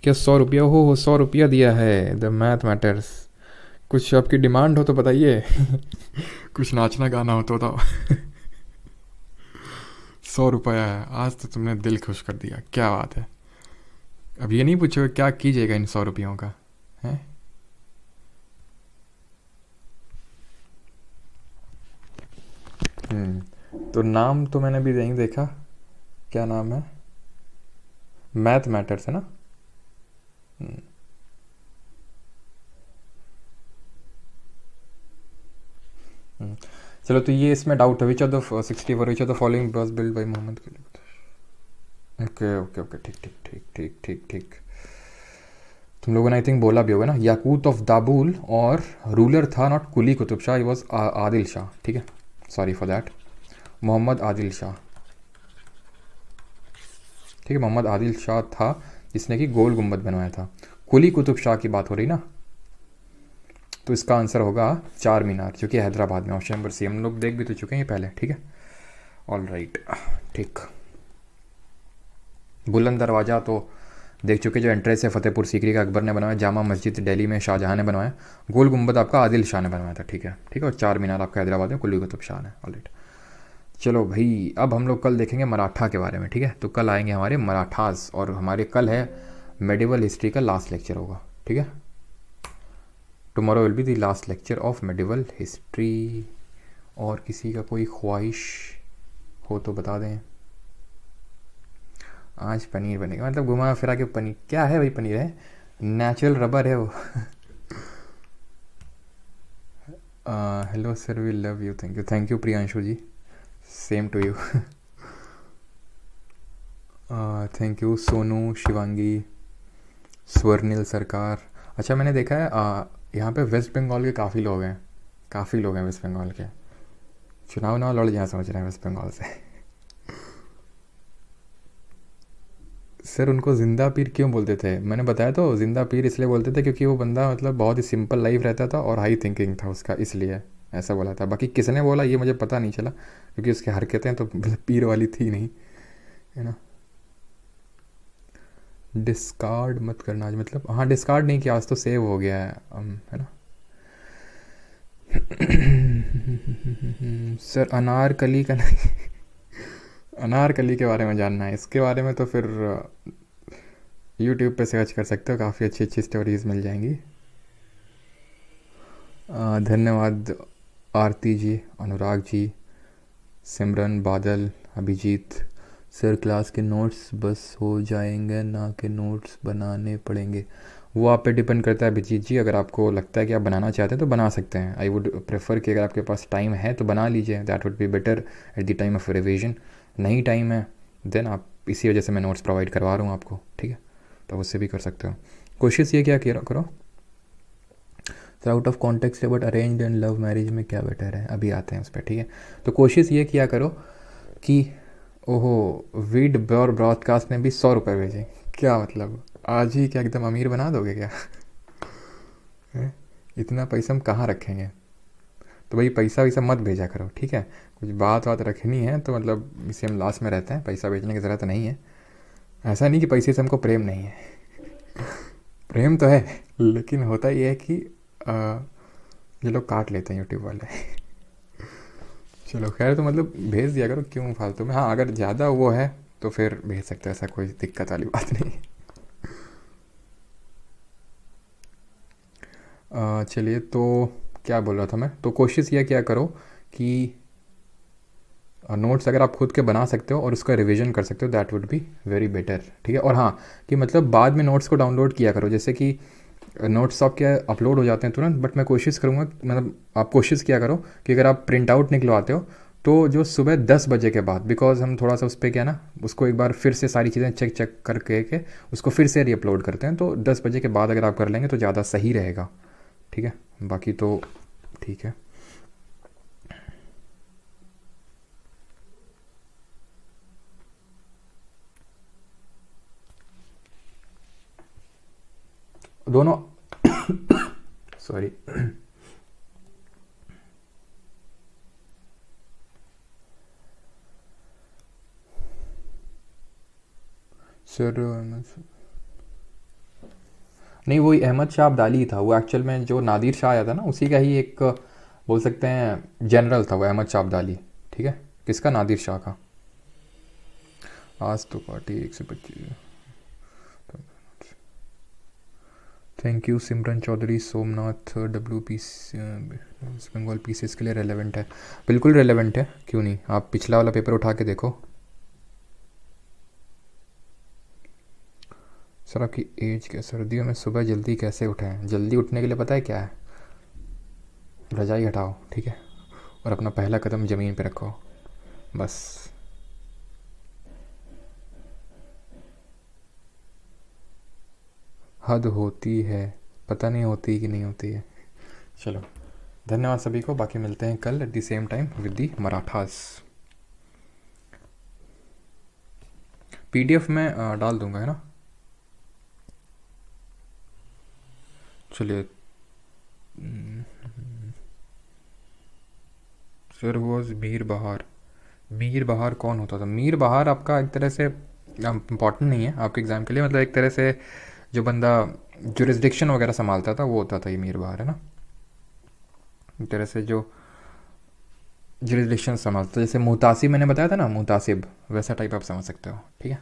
क्या 100 रुपया हो 100 रुपया दिया है, द मैथ मैटर्स। कुछ आपकी डिमांड हो तो बताइए कुछ नाचना गाना हो तो बताओ 100 रुपया है, आज तो तुमने दिल खुश कर दिया, क्या बात है। अब ये नहीं पूछो क्या कीजिएगा इन 100 रुपयों का, है? तो नाम तो मैंने अभी नहीं देखा, क्या नाम है? मैथ मैटर्स है ना? हम्म, हम्म। चलो, तो ये इसमें डाउट है, विच of the 64 which of the following बस बिल्ड बाई मोहम्मद के लिए? ओके ओके ओके, ठीक ठीक ठीक ठीक ठीक ठीक। तुम लोगों ने आई थिंक बोला भी होगा ना, याकूत ऑफ दाबुल, और रूलर था not Quli Qutub Shah, he was Adil Shah, ठीक है, sorry for that, Mohammad Adil Shah, ठीक है, मोहम्मद आदिल शाह था जिसने कि गोल गुम्बद बनवाया था। कुली कुतुब शाह की बात हो रही ना, तो इसका आंसर होगा चार मीनार, जो कि हैदराबाद में, ऑप्शन नंबर सी। हम लोग देख भी तो चुके हैं ये पहले, ठीक है, ऑल राइट, ठीक। बुलंद दरवाज़ा तो देख चुके, जो एंट्रेंस है फतेहपुर सीकरी का अकबर ने बनवाया, जामा मस्जिद दिल्ली में शाहजहाँ ने बनवाया, गोल गुम्बद आपका आदिल शाह ने बनवाया था, ठीक है ठीक है, और चार मीनार आपका हैदराबाद में कुली कुतुब शाह ने, ऑल राइट। चलो भाई, अब हम लोग कल देखेंगे मराठा के बारे में, ठीक है, तो कल आएंगे हमारे मराठास, और हमारे कल है मेडिवल हिस्ट्री का लास्ट लेक्चर होगा, ठीक है। Tomorrow will be the last lecture of medieval history. और किसी का कोई ख्वाहिश हो तो बता दें। आज पनीर बनेगा, मतलब घुमा फिरा के पनीर, क्या है भाई पनीर है, नेचुरल रबर है वो। Hello sir, we love you, thank you Priyanshu ji, same to you. Thank you Sonu, Shivangi, Swarnil Sarkar. अच्छा, मैंने देखा है यहाँ पे वेस्ट बंगाल के काफ़ी लोग हैं, काफ़ी लोग हैं वेस्ट बंगाल के, चुनाव ना लड़ जाए समझ रहे हैं वेस्ट बंगाल से। सर, उनको जिंदा पीर क्यों बोलते थे? मैंने बताया तो, जिंदा पीर इसलिए बोलते थे क्योंकि वो बंदा मतलब बहुत ही सिंपल लाइफ रहता था और हाई थिंकिंग था उसका, इसलिए ऐसा बोला था। बाकी किसने बोला ये मुझे पता नहीं चला, क्योंकि उसकी हरकतें तो मतलब पीर वाली थी नहीं, है ना। डिस्कार्ड मत करना आज, मतलब हाँ डिस्कार्ड नहीं किया आज, तो सेव हो गया है, है ना। सर, अनारकली का नहीं, अनारकली के बारे में जानना है, इसके बारे में तो फिर यूट्यूब पे सर्च कर सकते हो, काफ़ी अच्छी अच्छी स्टोरीज मिल जाएंगी। धन्यवाद आरती जी, अनुराग जी, सिमरन, बादल, अभिजीत। सर, क्लास के नोट्स बस हो जाएंगे ना कि नोट्स बनाने पड़ेंगे? वो आप पे डिपेंड करता है अभिजीत जी, अगर आपको लगता है कि आप बनाना चाहते हैं तो बना सकते हैं। आई वुड प्रेफर कि अगर आपके पास टाइम है तो बना लीजिए, that would be better at the time of revision. नहीं टाइम है देन आप, इसी वजह से मैं नोट्स प्रोवाइड करवा रहा हूँ आपको, ठीक है, तो उससे भी कर सकते हो। कोशिश ये क्या करो सर, आउट ऑफ कॉन्टेक्स्ट है but arrange and love marriage में क्या बेटर है? अभी आते हैं उस पर, ठीक है। तो कोशिश ये किया करो कि, ओहो, वीड ब्योर ब्रॉडकास्ट ने भी 100 रुपये भेजे, क्या मतलब आज ही क्या एकदम अमीर बना दोगे क्या? हैं? इतना पैसा हम कहाँ रखेंगे? तो भाई पैसा वैसा मत भेजा करो, ठीक है, कुछ बात रखनी है तो मतलब इसे हम लास्ट में रहते हैं, पैसा भेजने की ज़रूरत नहीं है। ऐसा नहीं कि पैसे से हमको प्रेम नहीं है, प्रेम तो है, लेकिन होता ये है कि ये लोग काट लेते हैं यूट्यूब वाले। चलो खैर, तो मतलब भेज दिया करो, क्यों फालतू में। हाँ, अगर ज़्यादा वो है तो फिर भेज सकते हो, ऐसा कोई दिक्कत वाली बात नहीं। चलिए, तो क्या बोल रहा था मैं, तो कोशिश ये क्या करो कि नोट्स अगर आप खुद के बना सकते हो और उसका रिवीजन कर सकते हो, that would be very better, ठीक है। और हाँ, कि मतलब बाद में नोट्स को डाउनलोड किया करो, जैसे कि नोट्स आपके अपलोड हो जाते हैं तुरंत, बट मैं कोशिश करूँगा, मतलब आप कोशिश किया करो कि अगर आप प्रिंट आउट निकलवाते हो तो जो सुबह 10 बजे के बाद, बिकॉज हम थोड़ा सा उस पर क्या ना, उसको एक बार फिर से सारी चीज़ें चेक करके के उसको फिर से रीअपलोड करते हैं, तो 10 बजे के बाद अगर आप कर लेंगे तो ज़्यादा सही रहेगा, ठीक है। बाकी तो ठीक है। दोनों सॉरी, सर नहीं, वही अहमद शाह अब्दाली था वो, एक्चुअल में जो नादिर शाह आया था ना, उसी का ही एक बोल सकते हैं जनरल था वो, अहमद शाह अब्दाली, ठीक है। किसका? नादिर शाह का। आज तो party 125। Thank you Simran Chaudhary Somnath W P West Bengal PCS के लिए रेलेवेंट है, बिल्कुल रेलेवेंट है, क्यों नहीं। आप पिछला वाला पेपर उठा के देखो। सर आपकी एज क्या, सर्दियों में सुबह जल्दी कैसे उठें? जल्दी उठने के लिए पता है क्या है? रजाई हटाओ, ठीक है, और अपना पहला कदम ज़मीन पे रखो, बस। हद होती है, पता नहीं होती कि नहीं होती है। चलो, धन्यवाद सभी को, बाकी मिलते हैं कल at the same time with the Marathas. PDF में डाल दूंगा, है ना। चलिए। सर वॉज मीर बहार। मीर बहार कौन होता था? मीर बहार आपका एक तरह से इम्पॉर्टेंट नहीं है आपके एग्ज़ाम के लिए, मतलब एक तरह से जो बंदा जुरिस्डिक्शन वगैरह संभालता था वो होता था ये मीर बहार, है ना। एक तरह से जो जुरिस्डिक्शन संभालता, जैसे मुतासिब मैंने बताया था ना, मुतासिब, वैसा टाइप आप समझ सकते हो, ठीक है।